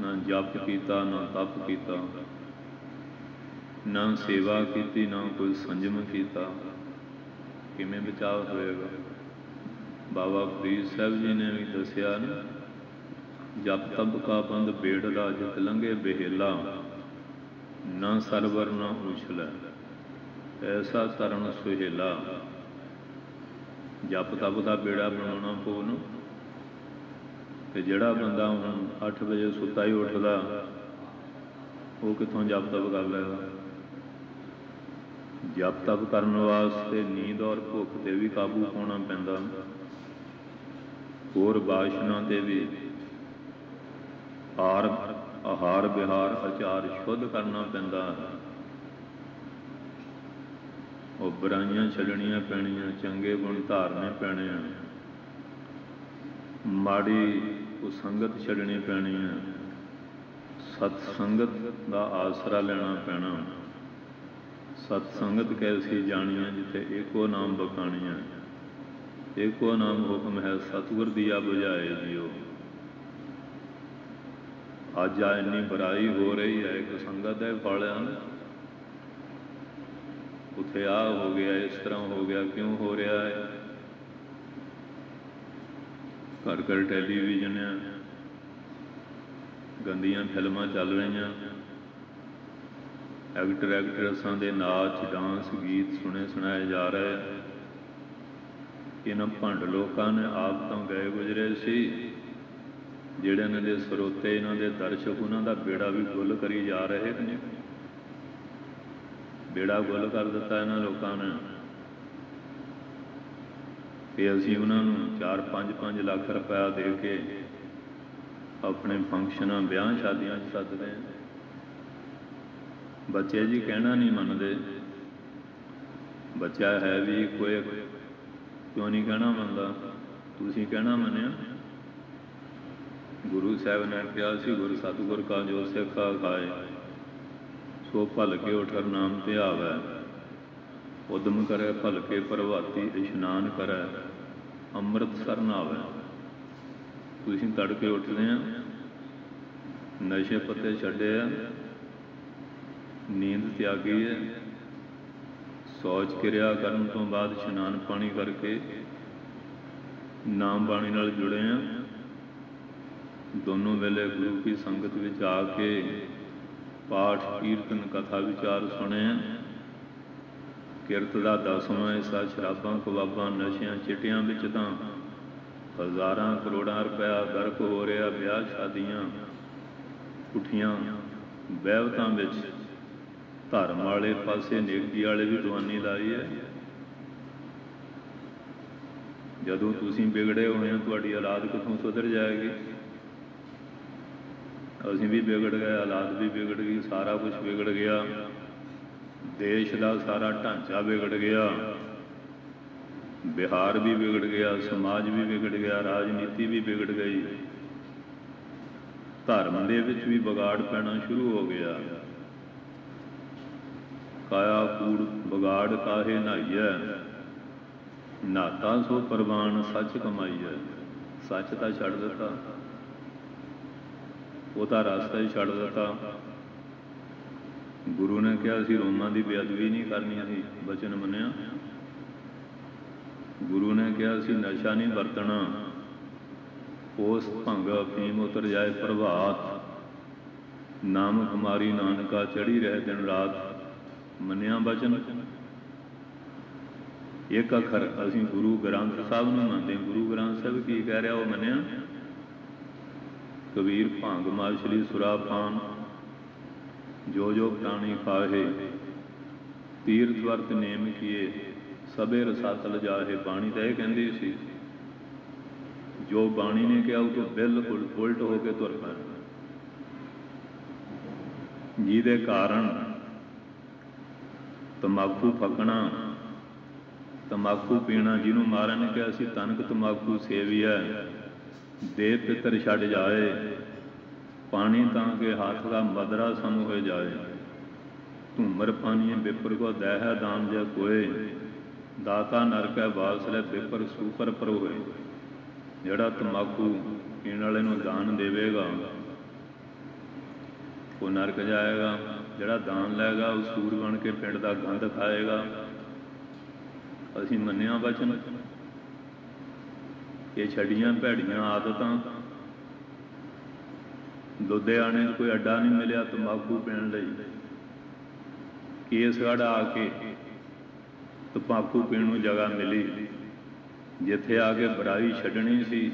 ना जप किया, ना तप किया, ना सेवा की, ना कोई संयम किया, किमें बचाव होएगा? बाबा फरीद साहब जी ने भी दसिया ना, जप तप का बंद बेड़दा, जित लंघे बेहेला, ना सरवर ना उछलै, ऐसा तरण सुहेला। जप तप का बेड़ा बनाना पो ना, ते जिहड़ा बंदा हुण 8 बजे सुता ही उठदा, वो कित्थों जप तप कर लेगा? जप तप करने वास्ते नींद और भुख ते भी काबू पाउणा पैंदा, होर वासना ते भी आहार विहार आचार शुद्ध करना पैंदा। और बुराइयां छड्डणियां पैणियां, चंगे गुण धारने पैणे। माड़ी ਉਹ ਸੰਗਤ ਛੱਡਣੀ ਪੈਣੀ ਹੈ। ਸਤ ਸੰਗਤ ਦਾ ਆਸਰਾ ਲੈਣਾ ਪੈਣਾ। ਸਤ ਸੰਗਤ ਕੈਸੀ ਜਾਣੀਆਂ ਜਿੱਥੇ ਏਕੋ ਨਾਮ ਬਖਾਣੀਆਂ। ਏਕੋ ਨਾਮ ਹੁਕਮ ਹੈ ਸਤਿਗੁਰ ਦੀਆ ਬੁਝਾਏ ਜੀਓ। ਅੱਜ ਆ ਇੰਨੀ ਬੁਰਾਈ ਹੋ ਰਹੀ ਹੈ, ਇੱਕ ਸੰਗਤ ਹੈ ਪਾਲਿਆ ਉੱਥੇ ਆਹ ਹੋ ਗਿਆ, ਇਸ ਤਰ੍ਹਾਂ ਹੋ ਗਿਆ। ਕਿਉਂ ਹੋ ਰਿਹਾ ਹੈ? ਘਰ ਘਰ ਟੈਲੀਵਿਜ਼ਨ ਆ, ਗੰਦੀਆਂ ਫਿਲਮਾਂ ਚੱਲ ਰਹੀਆਂ, ਐਕਟਰ ਐਕਟਰੈਸਾਂ ਦੇ ਨਾਚ ਡਾਂਸ ਗੀਤ ਸੁਣੇ ਸੁਣਾਏ ਜਾ ਰਹੇ। ਇਹਨਾਂ ਭੰਡ ਲੋਕਾਂ ਨੇ ਆਪ ਤਾਂ ਗਏ ਗੁਜ਼ਰੇ ਸੀ, ਜਿਹੜੇ ਇਹਨਾਂ ਦੇ ਸਰੋਤੇ, ਇਹਨਾਂ ਦੇ ਦਰਸ਼ਕ, ਉਹਨਾਂ ਦਾ ਬੇੜਾ ਵੀ ਗੁੱਲ ਕਰੀ ਜਾ ਰਹੇ ਨੇ। ਬੇੜਾ ਗੁੱਲ ਕਰ ਦਿੱਤਾ ਇਹਨਾਂ ਲੋਕਾਂ ਨੇ ਕਿ ਅਸੀਂ ਉਹਨਾਂ ਨੂੰ 4-5 ਲੱਖ ਰੁਪਇਆ ਦੇ ਕੇ ਆਪਣੇ ਫੰਕਸ਼ਨਾਂ ਵਿਆਹ ਸ਼ਾਦੀਆਂ 'ਚ ਸੱਦਦੇ ਹਾਂ। ਬੱਚੇ ਜੀ ਕਹਿਣਾ ਨਹੀਂ ਮੰਨਦੇ। ਬੱਚਾ ਹੈ ਵੀ ਕੋਈ, ਕਿਉਂ ਨਹੀਂ ਕਹਿਣਾ ਮੰਨਦਾ? ਤੁਸੀਂ ਕਹਿਣਾ ਮੰਨਿਆ? ਗੁਰੂ ਸਾਹਿਬ ਨੇ ਕਿਹਾ ਸੀ, ਗੁਰੂ ਸਤਿਗੁਰ ਕਾ ਜੋ ਸਿੱਖਾ ਖਾਏ ਸੋ ਭਲਕੇ ਉਠਰ ਨਾਮ ਧਿਆਵੈ। ਉਦਮ ਕਰੇ ਭਲਕੇ ਪ੍ਰਭਾਤੀ ਇਸ਼ਨਾਨ ਕਰੈ ਅੰਮ੍ਰਿਤ ਸਰ ਨਾਵੈ। ਤੁਸੀਂ ਤੜਕੇ ਉੱਠਦੇ ਆ, ਨਸ਼ੇ ਪੱਤੇ ਛੱਡੇ ਆ, ਨੀਂਦ ਤਿਆਗੀ ਹੈ, ਸੌਚ ਕਿਰਿਆ ਕਰਨ ਤੋਂ ਬਾਅਦ ਇਸ਼ਨਾਨ ਪਾਣੀ ਕਰਕੇ ਨਾਮ ਬਾਣੀ ਨਾਲ ਜੁੜੇ ਆ। ਦੋਨੋਂ ਵੇਲੇ ਗੁਰੂ ਕੀ ਸੰਗਤ ਵਿੱਚ ਆ ਕੇ ਪਾਠ ਕੀਰਤਨ ਕਥਾ ਵਿਚਾਰ ਸੁਣੇ। ਕਿਰਤ ਦਾ ਦਸਵਾਂ ਹਿੱਸਾ ਸ਼ਰਾਬਾਂ ਕਬਾਬਾਂ ਨਸ਼ਿਆਂ ਚਿੱਟਿਆਂ ਵਿੱਚ ਤਾਂ ਹਜ਼ਾਰਾਂ ਕਰੋੜਾਂ ਰੁਪਇਆ ਗਰਕ ਹੋ ਰਿਹਾ। ਵਿਆਹ ਸ਼ਾਦੀਆਂ ਪੁੱਠੀਆਂ ਵਹਿਵਤਾਂ ਵਿੱਚ ਧਰਮ ਵਾਲੇ ਪਾਸੇ ਨੇਕੀ ਵਾਲੇ ਵੀ ਦੁਆਨੀ ਲਾਈ ਹੈ। ਜਦੋਂ ਤੁਸੀਂ ਵਿਗੜੇ ਹੋਏ ਹੋ, ਤੁਹਾਡੀ ਔਲਾਦ ਕਿੱਥੋਂ ਸੁਧਰ ਜਾਏਗੀ? ਅਸੀਂ ਵੀ ਵਿਗੜ ਗਏ, ਔਲਾਦ ਵੀ ਵਿਗੜ ਗਈ, ਸਾਰਾ ਕੁਛ ਵਿਗੜ ਗਿਆ। ਦੇਸ਼ ਦਾ ਸਾਰਾ ਢਾਂਚਾ ਵਿਗੜ ਗਿਆ, ਬਿਹਾਰ ਵੀ ਵਿਗੜ ਗਿਆ, ਸਮਾਜ ਵੀ ਵਿਗੜ ਗਿਆ, ਰਾਜਨੀਤੀ ਵੀ ਵਿਗੜ ਗਈ, ਧਰਮ ਦੇ ਵਿੱਚ ਵੀ ਵਿਗਾੜ ਪੈਣਾ ਸ਼ੁਰੂ ਹੋ ਗਿਆ। ਕਾਇਆ ਕੂੜ ਵਿਗਾੜ ਕਾਹੇ ਨਹਾਈਐ, ਨਾਤਾ ਸੋ ਪ੍ਰਵਾਨ ਸੱਚ ਕਮਾਈਐ। ਸੱਚ ਤਾਂ ਛੱਡ ਦਿੱਤਾ, ਉਹ ਤਾਂ ਰਸਤਾ ਹੀ ਛੱਡ ਦਿੱਤਾ। ਗੁਰੂ ਨੇ ਕਿਹਾ ਸੀ ਰੋਮਾਂ ਦੀ ਬੇਅਦਬੀ ਨਹੀਂ ਕਰਨੀ, ਸੀ ਬਚਨ ਮੰਨਿਆ। ਗੁਰੂ ਨੇ ਕਿਹਾ ਸੀ ਨਸ਼ਾ ਨਹੀਂ ਵਰਤਣਾ, ਉਸ ਭੰਗ ਅਫੀਮ ਉਤਰ ਜਾਏ ਪ੍ਰਭਾਤ, ਨਾਮ ਕੁਮਾਰੀ ਨਾਨਕਾ ਚੜ੍ਹੀ ਰਹੇ ਦਿਨ ਰਾਤ। ਮੰਨਿਆ ਬਚਨ। ਇੱਕ ਅੱਖਰ ਅਸੀਂ ਗੁਰੂ ਗ੍ਰੰਥ ਸਾਹਿਬ ਨੂੰ ਮੰਨਦੇ। ਗੁਰੂ ਗ੍ਰੰਥ ਸਾਹਿਬ ਕੀ ਕਹਿ ਰਿਹਾ ਉਹ ਮੰਨਿਆ। ਕਬੀਰ ਭੰਗ ਮਾਛਲੀ ਸੁਰਾਪਾਨ ਜੋ ਜੋ ਪ੍ਰਾਣੀ ਖਾਹੇ, ਤੀਰਥ ਵਰਤ ਨੇਮ ਕੀਏ ਸਭੇ ਰਸਾਤਲ ਜਾਹੇ। ਬਾਣੀ ਤਾਂ ਇਹ ਕਹਿੰਦੀ ਸੀ, ਜੋ ਬਾਣੀ ਨੇ ਕਿਹਾ ਉਹ ਤੋਂ ਬਿਲਕੁਲ ਉਲਟ ਹੋ ਕੇ ਤੁਰ ਪੈਣਾ, ਜਿਹਦੇ ਕਾਰਨ ਤੰਬਾਕੂ ਫੱਕਣਾ, ਤੰਬਾਕੂ ਪੀਣਾ, ਜਿਹਨੂੰ ਮਹਾਰਾਜ ਨੇ ਕਿਹਾ ਸੀ ਤਨਕ ਤੰਬਾਕੂ ਸੇਵੀਐ ਦੇ ਪਿੱਤਰ ਛੱਡ ਜਾਏ, ਪਾਣੀ ਤਾਂ ਕੇ ਹੱਥ ਦਾ ਮਦਰਾ ਸਮ ਹੋਏ ਜਾਏ। ਧੂਮਰ ਪਾਣੀਏ ਬਿਪਰ ਕੋ ਦਹਿ ਦਾਨ ਜੇ ਕੋਏ, ਦਾਤਾ ਨਰਕੈ ਵਾਸ ਲੈ ਬਿਪਰ ਸੂਪਰ ਪਰ ਹੋਏ। ਜਿਹੜਾ ਤੰਬਾਕੂ ਪੀਣ ਵਾਲੇ ਨੂੰ ਦਾਨ ਦੇਵੇਗਾ ਉਹ ਨਰਕ ਜਾਏਗਾ, ਜਿਹੜਾ ਦਾਨ ਲਏਗਾ ਉਹ ਸੂਰ ਬਣ ਕੇ ਪਿੰਡ ਦਾ ਗੰਦ ਖਾਏਗਾ। ਅਸੀਂ ਮੰਨਿਆ ਬਚਨ। ਇਹ ਛੱਡੀਆਂ ਭੈੜੀਆਂ ਆਦਤਾਂ। ਲੁਧਿਆਣੇ 'ਚ ਕੋਈ ਅੱਡਾ ਨਹੀਂ ਮਿਲਿਆ ਤੰਬਾਕੂ ਪੀਣ ਲਈ, ਕੇਸਗੜ੍ਹ ਆ ਕੇ ਤੰਬਾਕੂ ਪੀਣ ਨੂੰ ਜਗ੍ਹਾ ਮਿਲੀ। ਜਿੱਥੇ ਆ ਕੇ ਬੁਰਾਈ ਛੱਡਣੀ ਸੀ,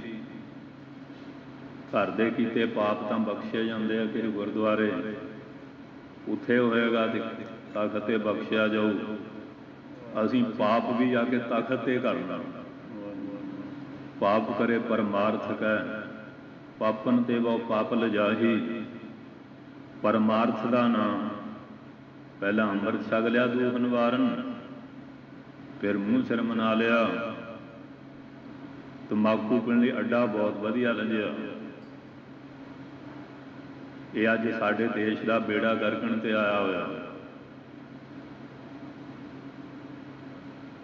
ਘਰ ਦੇ ਕੀਤੇ ਪਾਪ ਤਾਂ ਬਖਸ਼ੇ ਜਾਂਦੇ ਆ ਕਿਸੇ ਗੁਰਦੁਆਰੇ, ਉੱਥੇ ਹੋਏਗਾ ਤਖਤ 'ਤੇ ਬਖਸ਼ਿਆ ਜਾਊ। ਅਸੀਂ ਪਾਪ ਵੀ ਜਾ ਕੇ ਤਖਤ 'ਤੇ ਕਰਨਾ। ਪਾਪ ਕਰੇ ਪਰਮਾਰਥ ਕੈ ਪਾਪਨ ਤੇ ਬਹੁ ਪਾਪ ਲਜਾਹੀ। ਪਰਮਾਰਥ ਦਾ ਨਾਮ ਪਹਿਲਾਂ ਅੰਮ੍ਰਿਤ ਛਕ ਲਿਆ ਦੂਖ ਨਿਵਾਰਨ, ਫਿਰ ਮੂੰਹ ਸਿਰ ਮਨਾ ਲਿਆ। ਤੰਬਾਕੂ ਪੀਣ ਲਈ ਅੱਡਾ ਬਹੁਤ ਵਧੀਆ ਲੱਭਿਆ, ये अज साडे देश का बेड़ा गर्कण ते आया होया।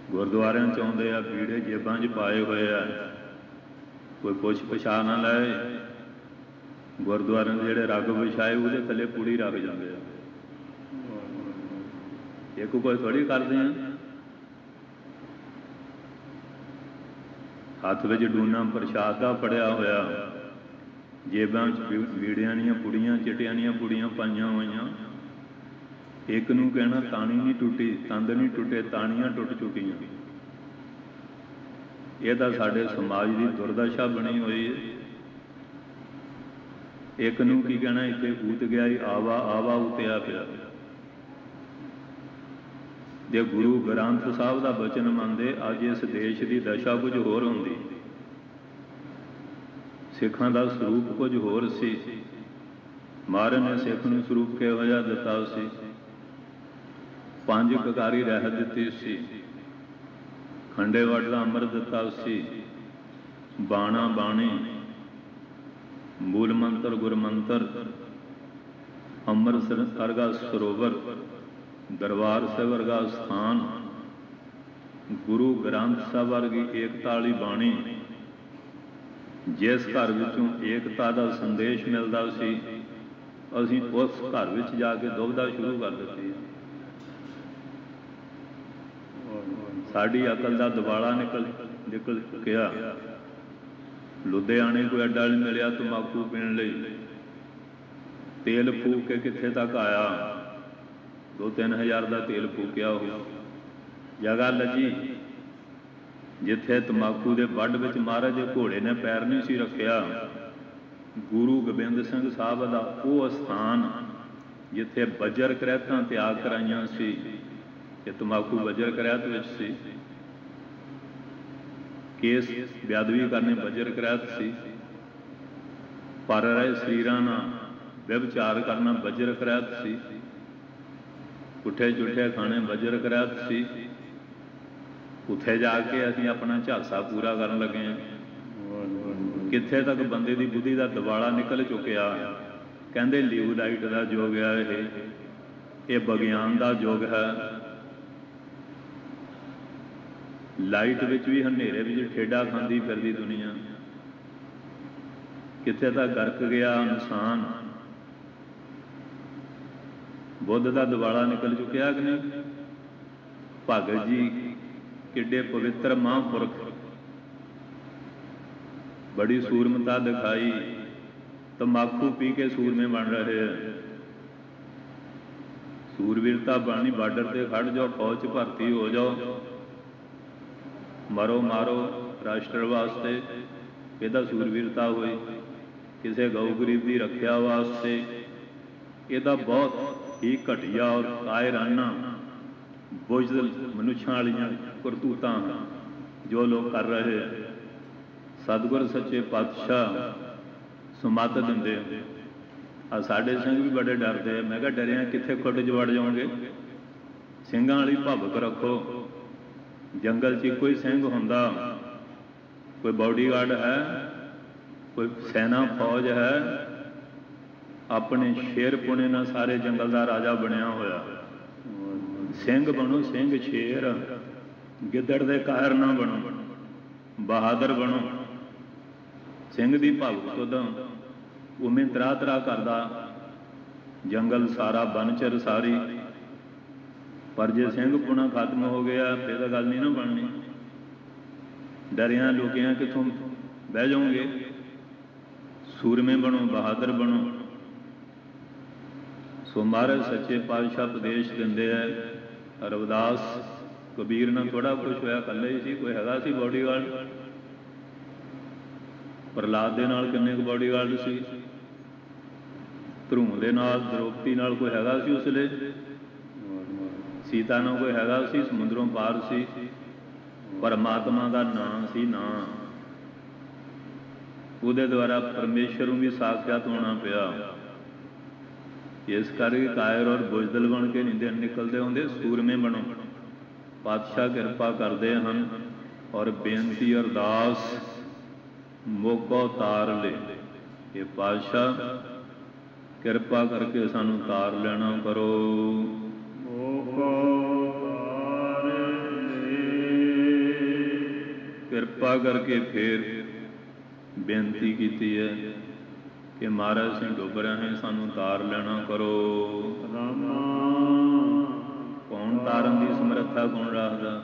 गुरुद्वारियां च आउंदे आ, पीड़े जेबां च पाए हुए आ, कोई पुछ पछा ना लाए। गुरुद्वारियां दे जिहड़े रग विछाए उहदे थल्ले पुड़ी रख जांदे आ। एक कोई थोड़ी करदे आ। हथ विच डूना प्रशाद का फड़िया होया, जेबां बीड़ियां दीयां पुड़ियां, चिट्टियां दीयां पुड़ियां पाईयां होईयां। एक नूं कहना ताणी नहीं टुटी, तंद नहीं टुटे, ताणियां टुट चुकियां। ये तां साडे समाज की दुर्दशा बनी हुई है। एक नूं की कहना इत्थे भूत गया, आवा आवा उतिया पिया। जे गुरु ग्रंथ साहब का बचन मनते अज इस देश की दशा कुछ होर होंदी। सिखां का स्वरूप कुछ होर सी। महाराज ने सिख नूं स्वरूप किहो जिहा दिता सी। 5 ककारी रहत दिती सी, खंडे वट का अमृत दिता सी, बाणा बाणी, मूल मंत्र गुरमंत्र, अमृतसर वर्गा सरोवर, दरबार साहिब वर्गा स्थान, गुरु ग्रंथ साहब वर्गी एकता वाली बाणी। जिस घर विचों एकता का संदेश मिलता सी, असीं उस घर विच जाके दुविधा शुरू कर दित्ती। साडी अकल का दबाला निकल चुकिया। लुधियाने कोई अड्डा नहीं मिलिया तंबाकू पीण लई। तेल फूक के कित्थे तक आया, 2-3 हज़ार का तेल फूकिया हो। जगह लजी जिथे तंबाकू के वड विच महाराज दे घोड़े ने पैर नहीं सी रखिया। गुरु गोबिंद सिंह साहब का वो स्थान जिथे बजर करैतां त्याग कराइयां सी, कि तंबाकू बजर करैत विच सी। केस बेअदबी करनी बजर करैत सी। पर रहे शरीरां नाल व्यभिचार करना बजर करैत सी। पुठे झूठे खाने बजर करैत सी। उत्थे जाके असीं अपना झांसा पूरा करन लगे हैं। कित्थे तक बंदे की बुद्धि का दबाला निकल चुकिया। कहंदे ल्यूलाइट का युग है, ये विज्ञान का युग है। लाइट विच भी हनेरे विच ठेडा खांदी फिरदी दुनिया। कित्थे तक गर्क गया इंसान। बुद्ध का दबाला निकल चुकिया कि नहीं। भगत जी किड्डे पवित्र महापुरख, बड़ी सूरमता दिखाई, तंबाकू पी के सूरमे बन रहे हैं। सूरवीरता बननी, बार्डर से खड़ जाओ, फौज च भर्ती हो जाओ, मरो मारो राष्ट्र वास्ते, यदा सूरवीरता हुई। किसी गौ गरीब की रक्षा वास्ते, यदा बहुत ही घटिया और कायराना बुज़दिल मनुष्यों वालियां करतूतां जो लोग कर रहे हैं। सतगुर सच्चे पातशाह सुमत दिंदे। आ साडे सिंह भी बड़े डरते। मैं कहा डरिया कित्थे खुड च वड़ जाओगे। ਸਿੰਘਾਂ वाली भवक रखो। जंगल च कोई सिंह हुंदा, कोई बॉडीगार्ड है, कोई सेना फौज है, अपने शेर पुणे ना सारे जंगल का राजा बनया होया। सिंह बनो, सिंह शेर, गिदड़ दे कायर ना बनो, बहादुर बनो। सिंह की भगत उदों उमें तरा तरा करदा, जंगल सारा बन चर सारी। पर जे सिंह पुणा खत्म हो गया फिर तो गल नहीं ना बननी। डरिया लुकिया कितों बह जाओगे। सूरमे बनो, बहादुर बनो। सो महाराज सच्चे पातशाह उपदेश दिंदे है। रविदास कबीर नाल थोड़ा कुछ होया, कल्ले ही सी, कोई हैगा सी बॉडीगार्ड। प्रहलाद दे नाल किन्ने क बॉडीगार्ड सी। ध्रुव दे नाल, द्रौपदी नाल कोई हैगा सी उसले। सीता नाल कोई हैगा सी, समुद्रों पार सी। परमात्मा का नाम सी ना, उहदे द्वारा परमेश्वर भी साक्षात होना पिया। इस करके कायर और बुज़दिल बन के नहीं दिन निकलते होंगे। सूरमे बनो। पातशाह कृपा करते हैं और बेनती अरदास मौका उतार ले। ये पातशाह ਕਿਰਪਾ ਕਰਕੇ ਸਾਨੂੰ ਤਾਰ ਲੈਣਾ ਕਰੋ। ਕਿਰਪਾ ਕਰਕੇ ਫੇਰ ਬੇਨਤੀ ਕੀਤੀ ਹੈ ਕਿ ਮਹਾਰਾਜ ਅਸੀਂ ਡੁੱਬ ਰਹੇ ਹਾਂ, ਸਾਨੂੰ ਤਾਰ ਲੈਣਾ ਕਰੋ। ਕੌਣ ਤਾਰਨ ਦੀ ਸਮਰੱਥਾ ਕੌਣ ਰੱਖਦਾ?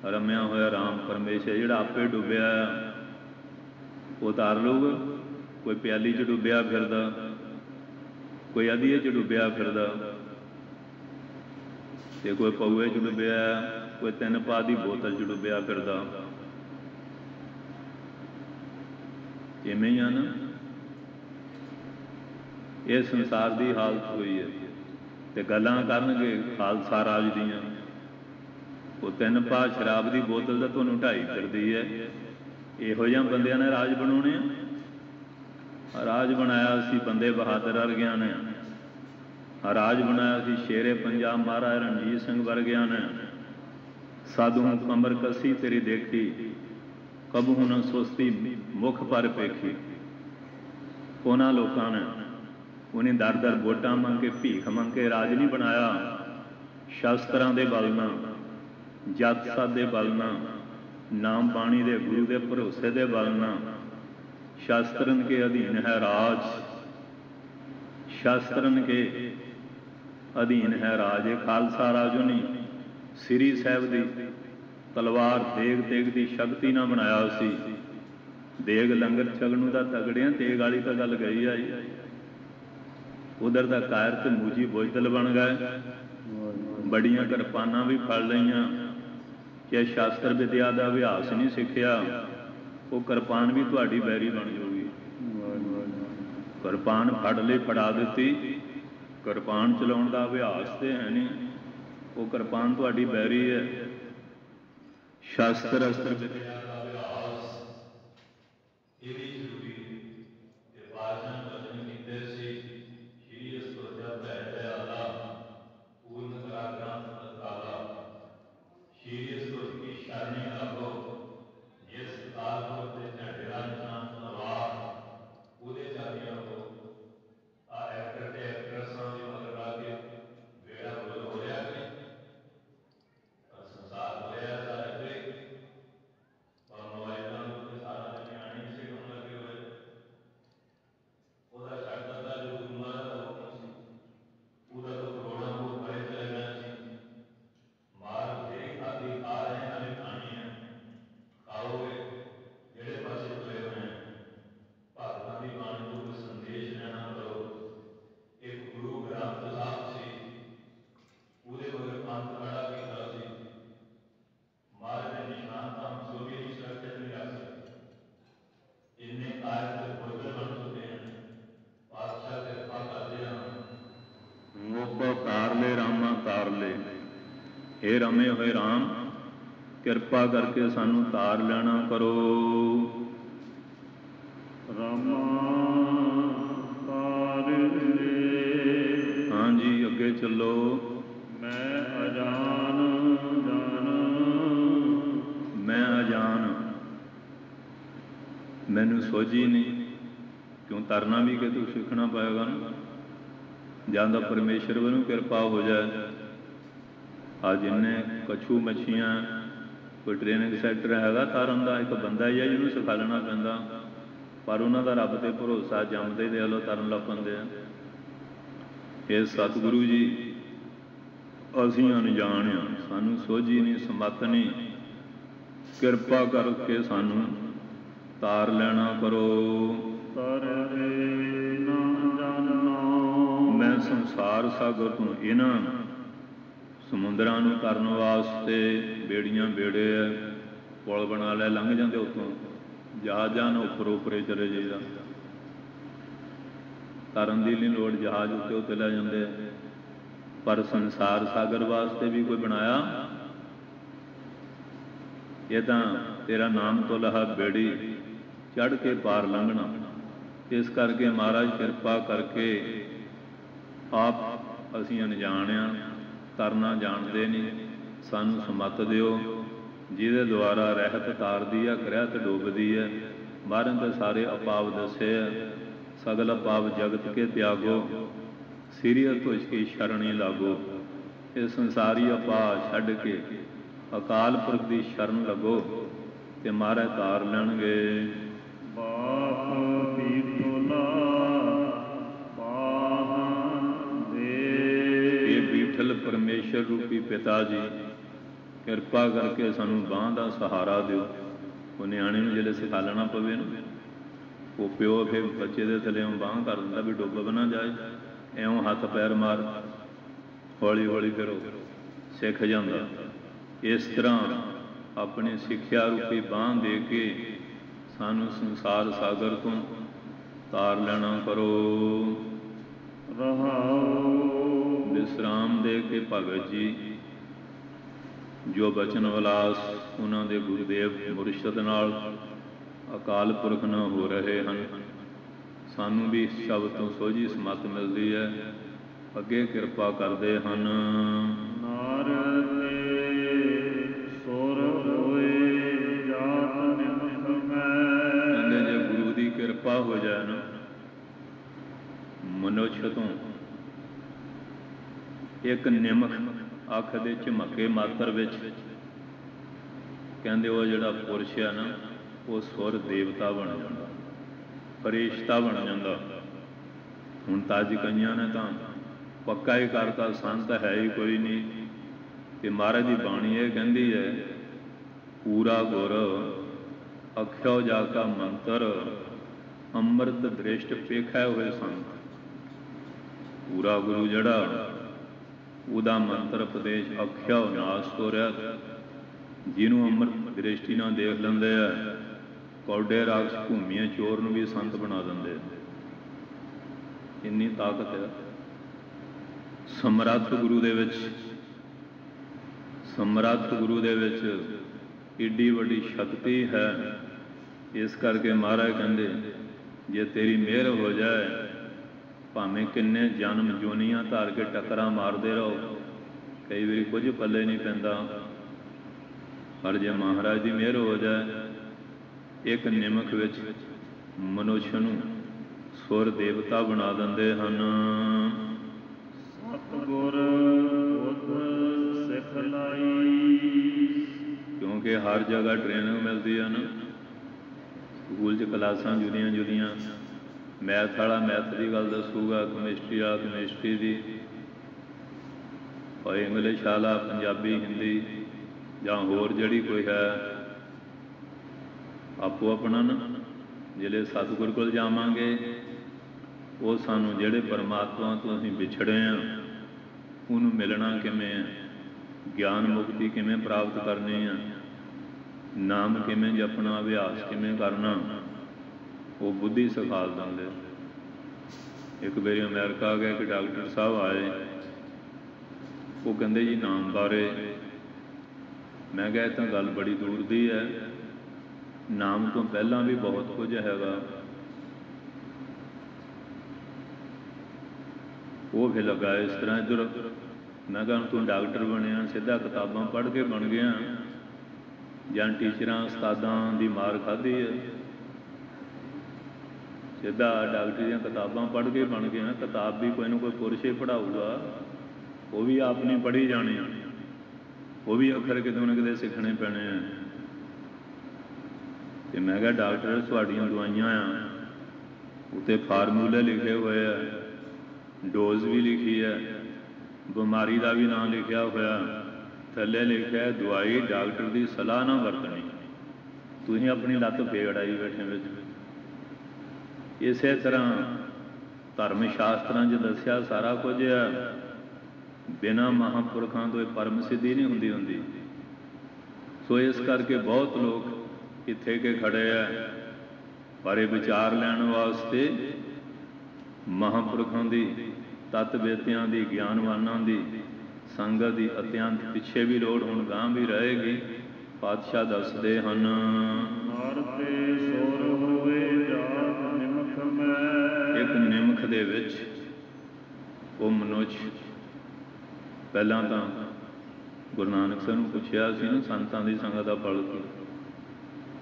ਰਮਿਆ ਹੋਇਆ ਰਾਮ ਪਰਮੇਸ਼ਰ ਜਿਹੜਾ ਆਪੇ ਡੁੱਬਿਆ ਉਹ ਤਾਰ ਲਊਗਾ। ਕੋਈ ਪਿਆਲੀ 'ਚ ਡੁੱਬਿਆ ਫਿਰਦਾ, ਕੋਈ ਅਧੀਏ 'ਚ ਡੁੱਬਿਆ ਫਿਰਦਾ, ਤੇ ਕੋਈ ਪਊਏ 'ਚ ਡੁੱਬਿਆ, ਕੋਈ 3 ਪਾ ਦੀ ਬੋਤਲ 'ਚ ਡੁੱਬਿਆ ਫਿਰਦਾ। ਇਵੇਂ ਹੀ ਆ ਨਾ, ਇਹ ਸੰਸਾਰ ਦੀ ਹਾਲਤ ਹੋਈ ਹੈ। ਤੇ ਗੱਲਾਂ ਕਰਨਗੇ ਖਾਲਸਾ ਰਾਜ ਦੀਆਂ, ਉਹ 3 ਪਾ ਸ਼ਰਾਬ ਦੀ ਬੋਤਲ ਤਾਂ ਤੁਹਾਨੂੰ ਢਾਈ ਫਿਰਦੀ ਹੈ। ਇਹੋ ਜਿਹਾ ਬੰਦਿਆਂ ਨੇ ਰਾਜ ਬਣਾਉਣੇ ਆ। ਰਾਜ ਬਣਾਇਆ ਸੀ ਬੰਦੇ ਬਹਾਦਰ ਵਰਗਿਆਂ ਨੇ, ਰਾਜ ਬਣਾਇਆ ਸੀ ਸ਼ੇਰੇ ਪੰਜਾਬ ਮਹਾਰਾਜ ਰਣਜੀਤ ਸਿੰਘ ਵਰਗਿਆਂ ਨੇ। ਸਾਧੂ ਕਮਰ ਕੱਸੀ ਤੇਰੀ ਦੇਖੀ, ਕਬਹੂ ਨਾ ਸੁਸਤੀ ਮੁਖ ਪਰ ਪੇਖੀ। ਉਹਨਾਂ ਲੋਕਾਂ ਨੇ ਉਹਨੇ ਦਰ ਦਰ ਵੋਟਾਂ ਮੰਗ ਕੇ, ਭੀਖ ਮੰਗ ਕੇ ਰਾਜ ਨਹੀਂ ਬਣਾਇਆ। ਸ਼ਸਤਰਾਂ ਦੇ ਬਲ ਨਾਲ, ਜਤ ਸਤ ਦੇ ਬਲ ਨਾਲ, ਨਾਮ ਬਾਣੀ ਦੇ ਗੁਰੂ ਦੇ ਭਰੋਸੇ ਦੇ ਬਲ ਨਾਲ। ਸ਼ਾਸਤਰਨ ਕੇ ਅਧੀਨ ਹੈ ਰਾਜ, ਸ਼ਾਸਤਰਨ ਕੇ ਅਧੀਨ ਹੈ ਰਾਜ। ਇਹ ਖਾਲਸਾ ਰਾਜੋ ਨਹੀਂ, ਸ੍ਰੀ ਸਾਹਿਬ ਦੀ ਤਲਵਾਰ ਦੇਗ ਤੇਗ ਦੀ ਸ਼ਕਤੀ ਨਾਲ ਬਣਾਇਆ ਸੀ। ਦੇਗ ਲੰਗਰ ਛਕਣ ਨੂੰ ਤਾਂ ਤਗੜਿਆਂ, ਤੇਗ ਵਾਲੀ ਤਾਂ ਗੱਲ ਗਈ ਆਈ। ਉਧਰ ਦਾ ਕਾਇਰ ਤੇ ਮੂਜੀ ਬੁਜ਼ਦਲ ਬਣ ਗਏ। ਬੜੀਆਂ ਕਿਰਪਾਨਾਂ ਵੀ ਫੜ ਲਈਆਂ ਕਿ ਸ਼ਾਸਤਰ ਵਿਦਿਆ ਦਾ ਅਭਿਆਸ ਨਹੀਂ ਸਿੱਖਿਆ, ਉਹ ਕਿਰਪਾਨ ਵੀ ਤੁਹਾਡੀ ਬੈਰੀ ਬਣ ਜਾਊਗੀ। ਕਿਰਪਾਨ ਫੜ ਲਈ, ਫੜਾ ਦਿੱਤੀ, ਕਿਰਪਾਨ ਚਲਾਉਣ ਦਾ ਅਭਿਆਸ ਤੇ ਹੈ ਨਹੀਂ, ਉਹ ਕਿਰਪਾਨ ਤੁਹਾਡੀ ਬੈਰੀ ਹੈ। ਸ਼ਾਸਤਰ ਅਸਤਰ ਵਿਦਿਆ ਦਾ ਅਭਿਆਸ ਇਹ ਵੀ ਜ਼ਰੂਰੀ ਹੈ। ਤੇ ਪਾਤਸ਼ਾਹ ਨੇ ਬਚਨ ਕੀਤੇ ਸੀ, ਸ਼੍ਰੀ ਅਸਤੁਜਾ ਭੈ ਦਇਆਲਾ, ਪੂਰਨ ਕਰਾ ਗ੍ਰੰਥ ਤਤਕਾਲਾ। ਸ਼੍ਰੀ ਅਸਤੁਜ ਕੀ ਸ਼ਰਣੀ ਲਾਗੋ, ਜਿਸ ਕਾਲਪੁਰ ਤੇ ਝੰਡੇ ਦਾ ਨਿਸ਼ਾਨ ਤਲਵਾਰ, ਉਹਦੇ ਚਾਲੀਆਂ ਰਹੋ। ਆ ਐਕਟਰ ਤੇ ਐਕਟਰਸਾਂ ਦੇ ਮਗਰ ਲਾ ਕੇ ਵੇੜਾ ਬੁੱਲ ਹੋ ਰਿਹਾ ਕਿ ਸੰਸਾਰ ਹੋ ਰਿਹਾ ਸਾਰਾ ਇੱਧਰ ਹੀ। ਪਰ ਮੋਬਾਈਲਾਂ ਦੇ ਉੱਤੇ ਸਾਰਾ ਦਿਨ ਨਿਆਣੇ ਹੀ ਸਿੱਖਣ ਲੱਗੇ ਹੋਏ। ਉਹਦਾ ਛੱਡ ਦਿੱਤਾ ਜੋ ਗੁਰੂ ਮਹਾਰਾਜ ਦਾ ਹੁਕਮ ਸੀ, ਉਹਦਾ ਤੋਂ ਕਰੋੜਾਂ ਕੋਲ ਪਰੇ ਚਲੇ ਗਏ ਸੀ। ਮਾਰ ਬਥੇਰੀ ਖਾਧੀ, ਖਾ ਰਹੇ, ਹਲੇ ਖਾਣੀ ਹੈ, ਖਾਓਗੇ। ਜਿਹੜੇ ਪਾਸੇ ਤੁਰੇ ਹੋਏ ਆ, ਭਗਤਾਂ ਦੀ ਬਾਣੀ ਤੋਂ ਕੋਈ ਸੰਦੇਸ਼ ਲੈਣਾ ਕਰੋ। ਇੱਕ ਗੁਰੂ ਗ੍ਰੰਥ ਸਾਹਿਬ ਸੀ, ਉਹਦੇ ਮਗਰ ਪੰਥ ਖੜਾ ਕੀਤਾ ਸੀ। ਮਹਾਰਾਜ ਦੇ ਨਿਸ਼ਾਨ ਤਾਂ ਜੋ ਵੀ ਅਸੀਂ ਸੁਰੱਖਿਅਤ ਨਹੀਂ ਰੱਖ ਸਕਦੇ। ਇੰਨੇ ਕਾਇਰ ਤੇ ਬੁੱਧਰ ਬਣ ਚੁੱਕੇ ਹਨ। ਪਾਤਸ਼ਾਹ ਕਿਰਪਾ ਕਰਦੇ ਹਨ। ਮੁਖ ਤਾਰ ਲੈ ਰਾਮਾ ਤਾਰ ਲੈ, ਹੇ ਰਮੇ ਹੋਏ ਰਾਮ, ਕਿਰਪਾ ਕਰਕੇ ਸਾਨੂੰ ਤਾਰ ਲੈਣਾ ਕਰੋ। ਰਾਮਾ ਤਾਰ ਲੈ। ਹਾਂਜੀ, ਅੱਗੇ ਚੱਲੋ। ਮੈਂ ਅਜਾਨ ਜਾਨ, ਮੈਂ ਅਜਾਨ, ਮੈਨੂੰ ਸੋਝੀ ਨਹੀਂ। ਕਿਉਂ ਤਰਨਾ ਵੀ ਕਿ ਤੂੰ ਸਿੱਖਣਾ ਪਏਗਾ ਨਾ। ਜਾਂ ਤਾਂ ਪਰਮੇਸ਼ਰ ਵੱਲੋਂ ਕਿਰਪਾ ਹੋ ਜਾਏ। ਆ ਜਿੰਨੇ ਕਛੂ ਮੱਛੀਆਂ, ਕੋਈ ਟ੍ਰੇਨਿੰਗ ਸੈਂਟਰ ਹੈਗਾ ਤਰਨ ਦਾ, ਇੱਕ ਬੰਦਾ ਹੀ ਆ ਜਿਹਨੂੰ ਸਿਖਾ ਲੈਣਾ ਪੈਂਦਾ, ਪਰ ਉਹਨਾਂ ਦਾ ਰੱਬ ਤੇ ਭਰੋਸਾ, ਜੰਮਦੇ ਦੇ ਵੱਲੋਂ ਤਰਨ ਲੱਗ ਪੈਂਦੇ ਆ। ਇਹ ਸਤਿਗੁਰੂ ਜੀ, ਅਸੀਂ ਅਣਜਾਣ ਹਾਂ, ਸਾਨੂੰ ਸੋਝੀ ਨਹੀਂ, ਸਮੱਤ ਨਹੀਂ, ਕਿਰਪਾ ਕਰਕੇ ਸਾਨੂੰ ਤਾਰ ਲੈਣਾ ਕਰੋ। ਮੈਂ ਸੰਸਾਰ ਸਾਗਰ ਤੋਂ ਇਹਨਾਂ ਸਮੁੰਦਰਾਂ ਨੂੰ ਤਰਨ ਵਾਸਤੇ ਬੇੜੀਆਂ ਬੇੜੇ ਹੈ, ਪੁਲ ਬਣਾ ਲੈ, ਲੰਘ ਜਾਂਦੇ ਉੱਤੋਂ, ਜਹਾਜ਼ਾਂ ਨੂੰ ਉੱਪਰ ਉੱਪਰੇ ਚਲੇ ਜਾਈਦਾ। ਤਰਨ ਦੀ ਨਹੀਂ ਲੋੜ, ਜਹਾਜ਼ ਉੱਤੇ ਉੱਤੇ ਲੈ ਜਾਂਦੇ। ਪਰ ਸੰਸਾਰ ਸਾਗਰ ਵਾਸਤੇ ਵੀ ਕੋਈ ਬਣਾਇਆ? ਇਹ ਤਾਂ ਤੇਰਾ ਨਾਮ ਤੋਂ ਲਹਾ ਬੇੜੀ, ਚੜ੍ਹ ਕੇ ਪਾਰ ਲੰਘਣਾ। ਇਸ ਕਰਕੇ ਮਹਾਰਾਜ ਕਿਰਪਾ ਕਰਕੇ, ਆਪ ਅਸੀਂ ਅਣਜਾਣ ਹਾਂ, ਤਰਨਾ ਜਾਣਦੇ ਨਹੀਂ, ਸਾਨੂੰ ਸਮੱਤ ਦਿਓ, ਜਿਹਦੇ ਦੁਆਰਾ ਰਹਿਤ ਤਾਰਦੀ ਹੈ, ਗ੍ਰਹਿਤ ਡੁੱਬਦੀ ਹੈ। ਬਾਹਰਾਂ ਤਾਂ ਸਾਰੇ ਅਪਾਵ ਦੱਸੇ ਆ, सगल पाप जगत के त्यागो, सिरिय तुझ की शरणी लागो। ये संसारी अपा छड्ड के अकाल पुरख की शरण लगो, ते मारे तार लैणगे। ये बीठल परमेश्वर रूपी पिता जी, किरपा करके सानू बांह का सहारा दिओ। वो नियाणे नूं जिहड़े सिखालना पवे ना, वो प्यो फिर बच्चे के थल्ले बांह कर दिंदा भी डुੱਬ ना जाए, इउं हथ पैर मार, हौली हौली फिर सिख जांदा। इस तरह अपनी सिक्ख्या रूपी बांह दे के सानू संसार सागर तो तार लेना करो। विश्राम दे के भगत जी जो बचन विलास उन्होंने गुरुदेव मुरशद नाल अकाल पुरख न हो रहे हैं, सानू भी शब्द तो सोझी समत मिलती है, अगे किरपा करते हैं। कहते जे गुरु की किरपा हो जाए ना, मनुष्य तो एक निमक अख दे झमके मात्र विच कहते वो जिहड़ा पुरुष है ना, वो सुर देवता बन जाता, फरिश्ता बन जाता। हुण तां अज कईयां ने तां पक्का ही करता संत है ही कोई नहीं। ते महाराज की बाणी ये कहती है, पूरा गुर अख्यो जाका मंत्र, अमृत दृष्ट पेखा हुए संत। पूरा गुरु जड़ा उदा मंत्र उपदेश अख्या नाश तोरिया, जिन्हों अमृत दृष्टि ना देख लेंदे है, कौडे राक्ष भूमिया चोर नूं भी संत बना देंदे। इन्नी ताकत है समर्थ गुरु दे विच। समर्थ गुरु दे विच एडी वड्डी शक्ति है। इस करके महाराज कहंदे जे तेरी मेहर हो जाए, भावें किन्ने जन्म जोनियां धार के टकरा मारते रहो, कई बार कुछ पल्ले नहीं पैंदा, पर जे महाराज की मेहर हो जाए, एक निमक विच मनुष्य नूं सुर देवता बना देंदे हन। सतगुर क्योंकि हर जगह ट्रेनिंग मिलती है ना, स्कूल च क्लासां जुदियां जुदियां, मैथ वाला मैथ की गल दसूगा, कैमिस्ट्री वाला कैमिस्ट्री की, और इंग्लिश वाला पंजाबी हिंदी जां होर जिहड़ी कोई है। आपो अपना ना जिहड़े सतगुर कोल जावांगे, वो सानू जिहड़े परमात्मा तो असीं विछड़े हैं, उन्होंने मिलना किवें है, ज्ञान मुक्ति किवें प्राप्त करनी है, नाम किवें जपना, अभ्यास किवें करना, वो बुद्धि सिखा देंगे। एक बारी अमेरिका गए, एक डॉक्टर साहब आए, वो कहते जी नाम बारे, मैं कहा तो गल बड़ी दूर दी है, नाम तो पहला भी बहुत कुछ हैगा। वो फिर लगा इस तरह इधर, मैं कहा तू डॉक्टर बनया, सीधा किताबां पढ़ के बन गया, जां टीचरां उस्तादां दी मार खाधी है, सीधा डॉक्टर दी किताबां पढ़ के बन गया। किताब भी कोई ना कोई पुरुष ही पढ़ाऊगा, वो भी आप नहीं पढ़ी जानी, वो भी अखर कितों ना किते सीखने पैने हैं। तो मैं कहा डॉक्टर तुहाड़ियां दवाइयां आ, उत्ते फार्मूले लिखे हुए है, डोज भी लिखी है, बीमारी का भी नाम लिखा होया, थले लिखा है दवाई डॉक्टर की सलाह ना वरतनी, तुसीं अपनी लत्त फेगड़ाई बैठे विच। इस तरह धर्म शास्त्रां च दस्या सारा कुछ है, बिना महापुरखों तो परम सिद्धि नहीं होंदी होंदी। सो इस करके बहुत लोग इत्थे के खड़े है, पर ये विचार लैण वास्ते महापुरखों की, तत्वेत्यां की, ज्ञानवानां की संगत की अत्यंत पिछे भी लोड़ हुण गां भी रहेगी। पातशाह दसदे हन, एक निमख दे विच वो मनुष्य पहला तो गुरु नानक साहब नूं पुछया सी ना, संतां दी संगत दा फल की,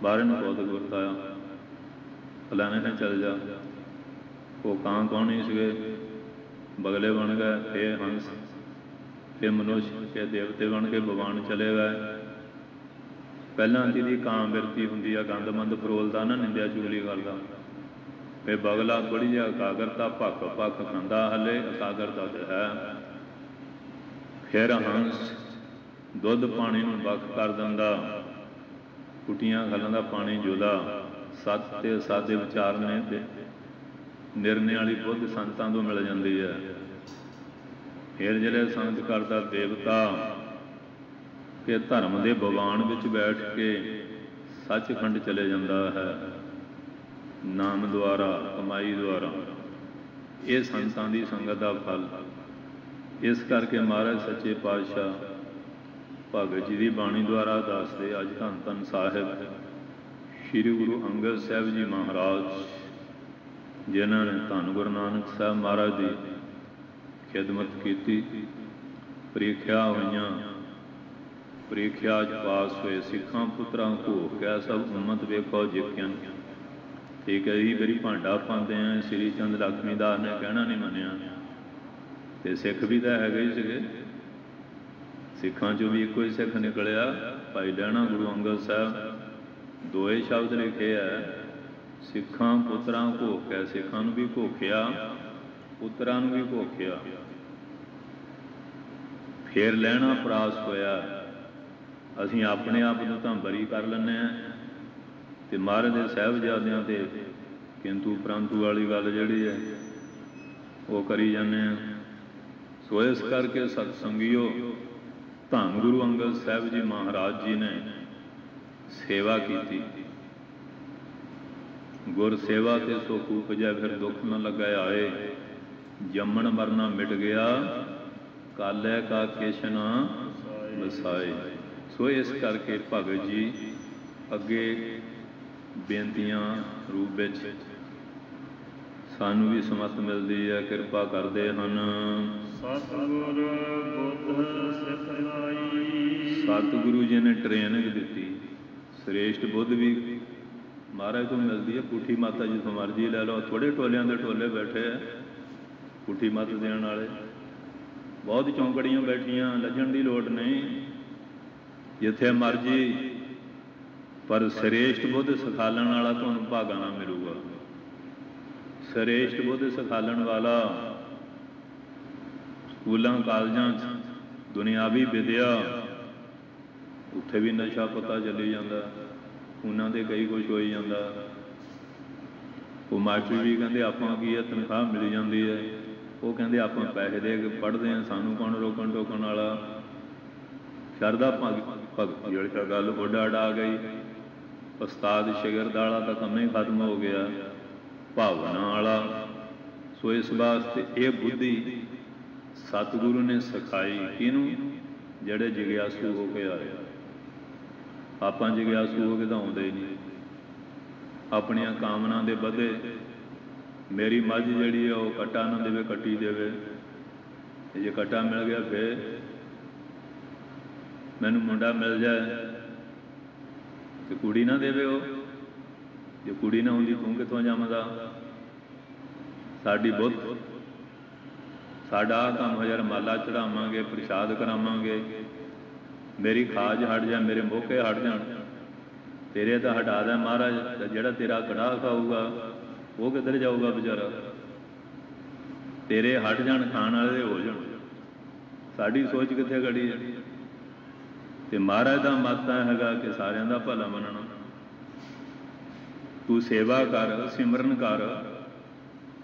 बाहर नूं बहुत गुरताया, फलाने ने चल जा, वो ਕਾਂ ਕੌਣ ਹੀ ਸੀਗੇ, बगले बन गए, फिर हंस, फिर मनुष्य, फिर देवते बन के भगवान चले गए। पहला ਜਿਹਦੀ ਕਾਂ ਬਿਰਤੀ ਹੁੰਦੀ ਆ, ਗੰਦਮੰਦ ਫਰੋਲਦਾ ਨਾ, ਨਿੰਦਿਆ ਚੁਗਲੀ ਕਰਦਾ, ਫਿਰ ਬਗਲਾ ਥੋੜ੍ਹੀ ਜਿਹੀ ਇਕਾਗਰਤਾ, ਭੱਖ ਭੱਖ ਖਾਂਦਾ, ਹਲੇ ਇਕਾਗਰਤਾ ਤੇ ਹੈ। ਫਿਰ ਹੰਸ ਦੁੱਧ ਪਾਣੀ ਨੂੰ ਵੱਖ ਕਰ ਦਿੰਦਾ, ਕੁੱਟੀਆਂ ਗੱਲਾਂ ਦਾ ਪਾਣੀ ਜੁਦਾ, ਸੱਚ ਤੇ ਅਸੱਚ ਦੇ ਵਿਚਾਰਨੇ ਤੇ ਨਿਰਣੇ ਵਾਲੀ ਬੁੱਧ ਸੰਤਾਂ ਤੋਂ ਮਿਲ ਜਾਂਦੀ ਹੈ। ਫਿਰ ਜਿਹੜੇ ਸੰਤ ਕਰਦਾ ਦੇਵਤਾ ਕਿ ਧਰਮ ਦੇ ਭਗਵਾਨ ਵਿੱਚ ਬੈਠ ਕੇ ਸੱਚਖੰਡ ਚਲੇ ਜਾਂਦਾ ਹੈ, ਨਾਮ ਦੁਆਰਾ, ਕਮਾਈ ਦੁਆਰਾ। ਇਹ ਸੰਤਾਂ ਦੀ ਸੰਗਤ ਦਾ ਫਲ। ਇਸ ਕਰਕੇ ਮਹਾਰਾਜ ਸੱਚੇ ਪਾਤਸ਼ਾਹ ਭਗਤ ਜੀ ਦੀ ਬਾਣੀ ਦੁਆਰਾ ਦੱਸਦੇ ਅੱਜ ਧੰਨ ਧੰਨ ਸਾਹਿਬ ਸ੍ਰੀ ਗੁਰੂ ਅੰਗਦ ਸਾਹਿਬ ਜੀ ਮਹਾਰਾਜ, ਜਿਨ੍ਹਾਂ ਨੇ ਧੰਨ ਗੁਰੂ ਨਾਨਕ ਸਾਹਿਬ ਮਹਾਰਾਜ ਦੀ ਖਿਦਮਤ ਕੀਤੀ, ਪ੍ਰੀਖਿਆ ਹੋਈਆਂ, ਪ੍ਰੀਖਿਆ 'ਚ ਪਾਸ ਹੋਏ, ਸਿੱਖਾਂ ਪੁੱਤਰਾਂ ਘੋ ਕਹਿ ਸਭ ਉਮਤ ਵੇਖੋ ਜਿਕਿਨ। ਠੀਕ ਹੈ ਜੀ, ਮੇਰੀ ਭਾਂਡਾ ਪਾਉਂਦੇ ਆ, ਸ੍ਰੀ ਚੰਦ ਲਖਮੀਦਾਸ ਨੇ ਕਹਿਣਾ ਨਹੀਂ ਮੰਨਿਆ, ਤੇ ਸਿੱਖ ਵੀ ਤਾਂ ਹੈਗੇ ਹੀ ਸੀਗੇ। ਸਿੱਖਾਂ 'ਚੋਂ ਵੀ ਇੱਕੋ ਹੀ ਸਿੱਖ ਨਿਕਲਿਆ, ਭਾਈ ਲਹਿਣਾ ਗੁਰੂ ਅੰਗਦ ਸਾਹਿਬ। ਦੋਏ ਸ਼ਬਦ ਲਿਖੇ ਹੈ, ਸਿੱਖਾਂ ਪੁੱਤਰਾਂ ਘੋਖਿਆ। ਸਿੱਖਾਂ ਨੂੰ ਵੀ ਘੋਖਿਆ, ਪੁੱਤਰਾਂ ਨੂੰ ਵੀ ਘੋਖਿਆ। ਫਿਰ ਲਹਿਣਾ ਪ੍ਰਾਸ ਹੋਇਆ। ਅਸੀਂ ਆਪਣੇ ਆਪ ਨੂੰ ਤਾਂ ਬਰੀ ਕਰ ਲੈਂਦੇ ਹਾਂ, ਅਤੇ ਮਹਾਰਾਜ ਦੇ ਸਾਹਿਬਜ਼ਾਦਿਆਂ 'ਤੇ ਕਿੰਤੂ ਪ੍ਰੰਤੂ ਵਾਲੀ ਗੱਲ ਜਿਹੜੀ ਹੈ ਉਹ ਕਰੀ ਜਾਂਦੇ ਹਾਂ। ਸੋ ਇਸ ਕਰਕੇ ਸਤਸੰਗੀਓ, ਧੰਨ ਗੁਰੂ ਅੰਗਦ ਸਾਹਿਬ ਜੀ ਮਹਾਰਾਜ ਜੀ ਨੇ ਸੇਵਾ ਕੀਤੀ। ਗੁਰ ਸੇਵਾ ਤੇ ਸੁਖ ਉਪਜੈ, ਫਿਰ ਦੁੱਖ ਨ ਲੱਗਿਆ ਆਏ। ਜੰਮਣ ਮਰਨਾ ਮਿਟ ਗਿਆ, ਕਾਲੇ ਕਾ ਕਿਛ ਨ ਵਸਾਏ। ਸੋ ਇਸ ਕਰਕੇ ਭਗਤ ਜੀ ਅੱਗੇ ਬੇਨਤੀਆਂ ਰੂਪ ਵਿੱਚ ਸਾਨੂੰ ਵੀ ਸਮਤ ਮਿਲਦੀ ਹੈ, ਕਿਰਪਾ ਕਰਦੇ ਹਨ। ਸਤਿਗੁਰ ਬੁੱਧ ਸਿਖਲਾਈ। ਸਤਿਗੁਰੂ ਜੀ ਨੇ ਟ੍ਰੇਨਿੰਗ ਦਿੱਤੀ। ਸ੍ਰੇਸ਼ਟ ਬੁੱਧ ਵੀ ਮਹਾਰਾਜ ਤੋਂ ਮਿਲਦੀ ਹੈ। ਪੁੱਠੀ ਮਾਤਾ ਜਿੱਥੋਂ ਮਰਜ਼ੀ ਲੈ ਲਓ, ਥੋੜ੍ਹੇ ਟੋਲਿਆਂ ਦੇ ਟੋਲੇ ਬੈਠੇ ਆ ਪੁੱਠੀ ਮੱਤ ਦੇਣ ਵਾਲੇ, ਬਹੁਤ ਚੌਂਕੜੀਆਂ ਬੈਠੀਆਂ, ਲੱਜਣ ਦੀ ਲੋੜ ਨਹੀਂ, ਜਿੱਥੇ ਮਰਜ਼ੀ। ਪਰ ਸ੍ਰੇਸ਼ਟ ਬੁੱਧ ਸਿਖਾਲਣ ਵਾਲਾ ਤੁਹਾਨੂੰ ਭਾਗਾ ਨਾ ਮਿਲੂਗਾ। ਸ੍ਰੇਸ਼ਟ ਬੁੱਧ ਸਿਖਾਲਣ ਵਾਲਾ ਸਕੂਲਾਂ ਕਾਲਜਾਂ 'ਚ ਦੁਨਿਆਵੀ ਵਿਦਿਆ, ਉੱਥੇ ਵੀ ਨਸ਼ਾ ਪਤਾ ਚੱਲੀ ਜਾਂਦਾ, ਉਹਨਾਂ ਦੇ ਕਈ ਕੁਛ ਹੋਈ ਜਾਂਦਾ। ਉਹ ਮਾਸਟਰ ਵੀ ਕਹਿੰਦੇ ਆਪਾਂ ਕੀ ਹੈ, ਤਨਖਾਹ ਮਿਲ ਜਾਂਦੀ ਹੈ। ਉਹ ਕਹਿੰਦੇ ਆਪਾਂ ਪੈਸੇ ਦੇ ਕੇ ਪੜ੍ਹਦੇ ਹਾਂ, ਸਾਨੂੰ ਕੌਣ ਰੋਕਣ ਟੋਕਣ ਵਾਲਾ। ਸ਼ਰਧਾ ਭਗਤੀ ਵਾਲੀ ਤਾਂ ਗੱਲ ਗੋਡਾ ਅੜਾ ਗਈ। ਉਸਤਾਦ ਸ਼ਾਗਿਰਦ ਵਾਲਾ ਤਾਂ ਕੰਮ ਹੀ ਖਤਮ ਹੋ ਗਿਆ, ਭਾਵਨਾ ਵਾਲਾ। ਸੋ ਇਸ ਵਾਸਤੇ ਇਹ ਬੁੱਧੀ ਸਤਿਗੁਰੂ ਨੇ ਸਿਖਾਈ ਕਿਹਨੂੰ? ਜਿਹੜੇ ਜਿਗਿਆਸੂ ਹੋ ਕੇ ਆਏ। ਆਪਾਂ ਜਿਗਿਆਸੂ ਹੋ ਕੇ ਤਾਂ ਆਉਂਦੇ ਹੀ ਨਹੀਂ। ਆਪਣੀਆਂ ਕਾਮਨਾ ਦੇ ਵਧੇ, ਮੇਰੀ ਮੱਝ ਜਿਹੜੀ ਹੈ ਉਹ ਕੱਟਾ ਨਾ ਦੇਵੇ, ਕੱਟੀ ਦੇਵੇ। ਤੇ ਜੇ ਕੱਟਾ ਮਿਲ ਗਿਆ ਫਿਰ ਮੈਨੂੰ ਮੁੰਡਾ ਮਿਲ ਜਾਏ, ਤੇ ਕੁੜੀ ਨਾ ਦੇਵੇ ਉਹ। ਜੇ ਕੁੜੀ ਨਾ ਹੁੰਦੀ ਤੂੰ ਕਿੱਥੋਂ ਜੰਮਦਾ? ਸਾਡੀ ਬੁੱਧ, ਸਾਡਾ ਆਹ ਕੰਮ ਹਜ਼ਾਰ ਮਾਲਾ ਚੜਾਵਾਂਗੇ, ਪ੍ਰਸ਼ਾਦ ਕਰਾਵਾਂਗੇ, ਮੇਰੀ ਖਾਜ ਹਟ ਜਾ, ਮੇਰੇ ਮੋਕੇ ਹਟ ਜਾਣ, ਤੇਰੇ ਤਾਂ ਹਟਾ ਦੇ ਮਹਾਰਾਜ। ਤਾਂ ਜਿਹੜਾ ਤੇਰਾ ਕੜਾਹ ਖਾਊਗਾ ਉਹ ਕਿੱਧਰ ਜਾਊਗਾ ਵਿਚਾਰਾ? ਤੇਰੇ ਹਟ ਜਾਣ, ਖਾਣ ਵਾਲੇ ਦੇ ਹੋ ਜਾਣ। ਸਾਡੀ ਸੋਚ ਕਿੱਥੇ ਖੜੀ ਹੈ? ਤੇ ਮਹਾਰਾਜ ਦਾ ਮਤ ਤਾਂ ਹੈਗਾ ਕਿ ਸਾਰਿਆਂ ਦਾ ਭਲਾ ਮੰਨਣਾ। ਤੂੰ ਸੇਵਾ ਕਰ, ਸਿਮਰਨ ਕਰ,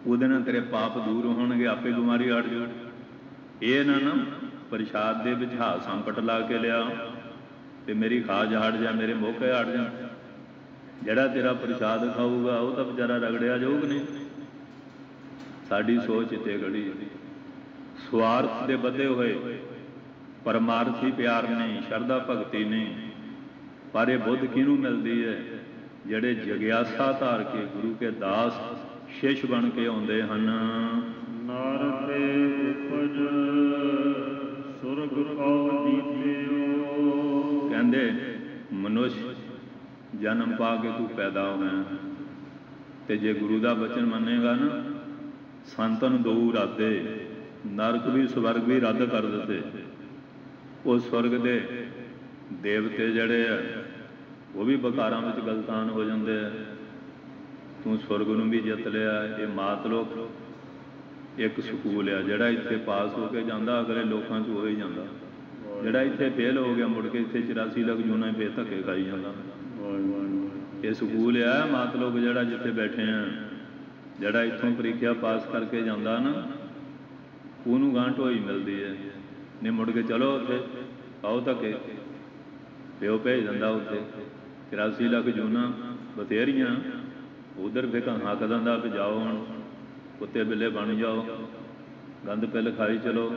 ਉਹਦੇ ਨਾਲ ਤੇਰੇ ਪਾਪ ਦੂਰ ਹੋਣਗੇ, ਆਪੇ ਬਿਮਾਰੀ ਹਟ ਜਾਊ। ਇਹ ਨਾ ਪ੍ਰਸ਼ਾਦ ਦੇ ਵਿੱਚ ਹਾ ਸੰਕਟ ਲਾ ਕੇ ਲਿਆ ਤੇ ਮੇਰੀ ਖਾਜ ਹਟ ਜਾ, ਮੇਰੇ ਮੋਕੇ ਹਟ ਜਾ। ਜਿਹੜਾ ਤੇਰਾ ਪ੍ਰਸ਼ਾਦ ਖਾਊਗਾ ਉਹ ਤਾਂ ਵਿਚਾਰਾ ਰਗੜਿਆ ਜਾਊਗ ਨਹੀਂ। ਸਾਡੀ ਸੋਚ ਇੱਥੇ ਖੜੀ। ਸਵਾਰਥ ਦੇ ਬੱਧੇ ਹੋਏ, ਪਰਮਾਰਥੀ ਪਿਆਰ ਨਹੀਂ, ਸ਼ਰਧਾ ਭਗਤੀ ਨਹੀਂ। ਪਰ ਇਹ ਬੁੱਧ ਕਿਹਨੂੰ ਮਿਲਦੀ ਹੈ? ਜਿਹੜੇ ਜਗਿਆਸਾ ਧਾਰ ਕੇ ਗੁਰੂ ਕੇ ਦਾਸ ਸ਼ਿਸ਼ ਬਣ ਕੇ ਆਉਂਦੇ ਹਨ। ਨਰ ਤੇ ਉਪਜ ਸੁਰਗ ਕਉ ਜੀਤਿਓ। ਕਹਿੰਦੇ ਮਨੁੱਖ ਜਨਮ ਪਾ ਕੇ ਤੂੰ ਪੈਦਾ ਹੋਇਆ, ਤੇ ਜੇ ਗੁਰੂ ਦਾ ਬਚਨ ਮੰਨੇਗਾ ਨਾ ਸੰਤਾਂ ਨੂੰ ਦੋ ਇਰਾਦੇ, ਨਰਕ ਵੀ ਸਵਰਗ ਵੀ ਰੱਦ ਕਰ ਦਿੱਤੇ। ਉਹ ਸਵਰਗ ਦੇ ਦੇਵਤੇ ਜਿਹੜੇ ਆ ਉਹ ਵੀ ਬਕਾਰਾਂ ਵਿੱਚ ਗਲਤਾਨ ਹੋ ਜਾਂਦੇ ਆ। ਤੂੰ ਸਵਰਗ ਨੂੰ ਵੀ ਜਿੱਤ ਲਿਆ। ਇਹ ਮਾਤਲੋਕ ਇੱਕ ਸਕੂਲ ਆ, ਜਿਹੜਾ ਇੱਥੇ ਪਾਸ ਹੋ ਕੇ ਜਾਂਦਾ ਅਗਲੇ ਲੋਕਾਂ 'ਚ ਹੋ ਹੀ ਜਾਂਦਾ। ਜਿਹੜਾ ਇੱਥੇ ਫੇਲ ਹੋ ਗਿਆ ਮੁੜ ਕੇ ਇੱਥੇ 84 ਲੱਖ ਜੂਨਾਂ ਫੇਰ ਧੱਕੇ ਖਾਈ ਜਾਂਦਾ। ਇਹ ਸਕੂਲ ਆ ਮਾਤਲੋਕ ਜਿਹੜਾ ਜਿੱਥੇ ਬੈਠੇ ਆ। ਜਿਹੜਾ ਇੱਥੋਂ ਪ੍ਰੀਖਿਆ ਪਾਸ ਕਰਕੇ ਜਾਂਦਾ ਨਾ ਉਹਨੂੰ ਗਾਂਹ ਢੋਈ ਮਿਲਦੀ ਹੈ। ਨਹੀਂ ਮੁੜ ਕੇ ਚਲੋ ਉੱਥੇ ਆਓ ਧੱਕੇ, ਪਿਓ ਭੇਜ ਦਿੰਦਾ ਉੱਥੇ। 84 ਲੱਖ ਜੂਨਾਂ ਬਥੇਰੀਆਂ, ਉਧਰ ਫਿਰ ਹੱਕ ਦਿੰਦਾ ਵੀ ਜਾਓ ਹੁਣ ਕੁੱਤੇ ਬਿੱਲੇ ਬਣ ਜਾਓ, ਗੰਦ ਪਿੱਲ ਖਾਈ ਚਲੋ।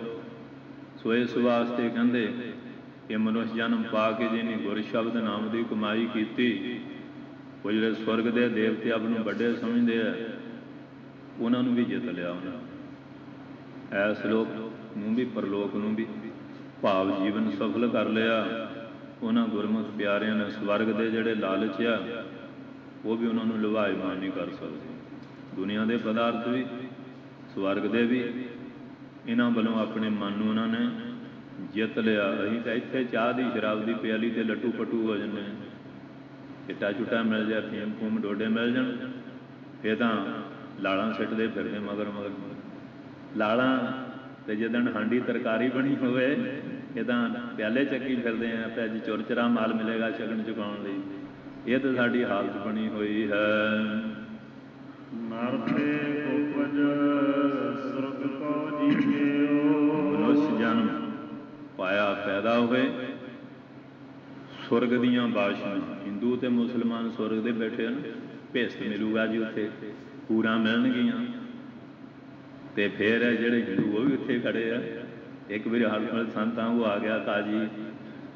ਸੋ ਇਸ ਵਾਸਤੇ ਕਹਿੰਦੇ ਕਿ ਮਨੁੱਖ ਜਨਮ ਪਾ ਕੇ ਜਿਹਨੇ ਗੁਰ ਸ਼ਬਦ ਨਾਮ ਦੀ ਕਮਾਈ ਕੀਤੀ, ਉਹ ਜਿਹੜੇ ਸਵਰਗ ਦੇ ਦੇਵਤੇ ਆਪ ਨੂੰ ਵੱਡੇ ਸਮਝਦੇ ਆ ਉਹਨਾਂ ਨੂੰ ਵੀ ਜਿੱਤ ਲਿਆ। ਉਹਨਾਂ ਐਸ ਲੋਕ ਨੂੰ ਵੀ ਪਰਲੋਕ ਨੂੰ ਵੀ ਭਾਵ ਜੀਵਨ ਸਫਲ ਕਰ ਲਿਆ। ਉਹਨਾਂ ਗੁਰਮੁਖ ਪਿਆਰਿਆਂ ਨੇ ਸਵਰਗ ਦੇ ਜਿਹੜੇ ਲਾਲਚ ਆ ਉਹ ਵੀ ਉਹਨਾਂ ਨੂੰ ਲੁਭਾਇਮਾਨ ਨਹੀਂ ਕਰ ਸਕਦੇ। ਦੁਨੀਆ ਦੇ ਪਦਾਰਥ ਵੀ ਸਵਰਗ ਦੇ ਵੀ ਇਹਨਾਂ ਵੱਲੋਂ ਆਪਣੇ ਮਨ ਨੂੰ ਉਹਨਾਂ ਨੇ ਜਿੱਤ ਲਿਆ। ਅਸੀਂ ਤਾਂ ਇੱਥੇ ਚਾਹ ਦੀ ਸ਼ਰਾਬ ਦੀ ਪਿਆਲੀ ਤੇ ਲੱਟੂ ਪਟੂ ਹੋ ਜਾਂਦੇ ਹਾਂ। ਚਿੱਟਾ ਚੁੱਟਾ ਮਿਲ ਜਾ, ਫੀਮ ਫੂਮ ਡੋਡੇ ਮਿਲ ਜਾਣ, ਫਿਰ ਤਾਂ ਲਾਲਾਂ ਸਿੱਟਦੇ ਫਿਰਦੇ ਮਗਰ ਮਗਰ। ਲਾਲਾਂ ਤੇ ਜਦੋਂ ਹਾਂਡੀ ਤਰਕਾਰੀ ਬਣੀ ਹੋਵੇ ਇਹ ਤਾਂ ਪਿਆਲੇ ਚੱਕੀ ਫਿਰਦੇ ਆ ਤੇ ਅੱਜ ਚੁਰਚਰਾ ਮਾਲ ਮਿਲੇਗਾ ਸ਼ਗਨ ਚੁਕਾਉਣ ਲਈ। ਇਹ ਤਾਂ ਸਾਡੀ ਹਾਲਤ ਬਣੀ ਹੋਈ ਹੈ। ਨਰਤੇ ਉਪਜ ਸੁਰਗ ਕੋ ਜੀਵਿਓ। ਮਨੁੱਖ ਜਨਮ ਪਾਇਆ ਪੈਦਾ ਹੋਏ ਸੁਰਗ ਦੀਆਂ ਬਾਸ਼ਾਂ। ਹਿੰਦੂ ਤੇ ਮੁਸਲਮਾਨ ਸੁਰਗ ਦੇ ਬੈਠੇ ਹਨ। ਭੇਸਤ ਮਿਲੂਗਾ ਜੀ ਉੱਥੇ, ਪੂਰਾ ਮਿਲਣਗੀਆਂ। ਤੇ ਫਿਰ ਜਿਹੜੇ ਹਿੰਦੂ ਉਹ ਵੀ ਉੱਥੇ ਖੜੇ ਆ। ਇੱਕ ਵਾਰੀ ਹਰ ਸੰਤਾਂ ਉਹ ਆ ਗਿਆ ਤਾਜੀ,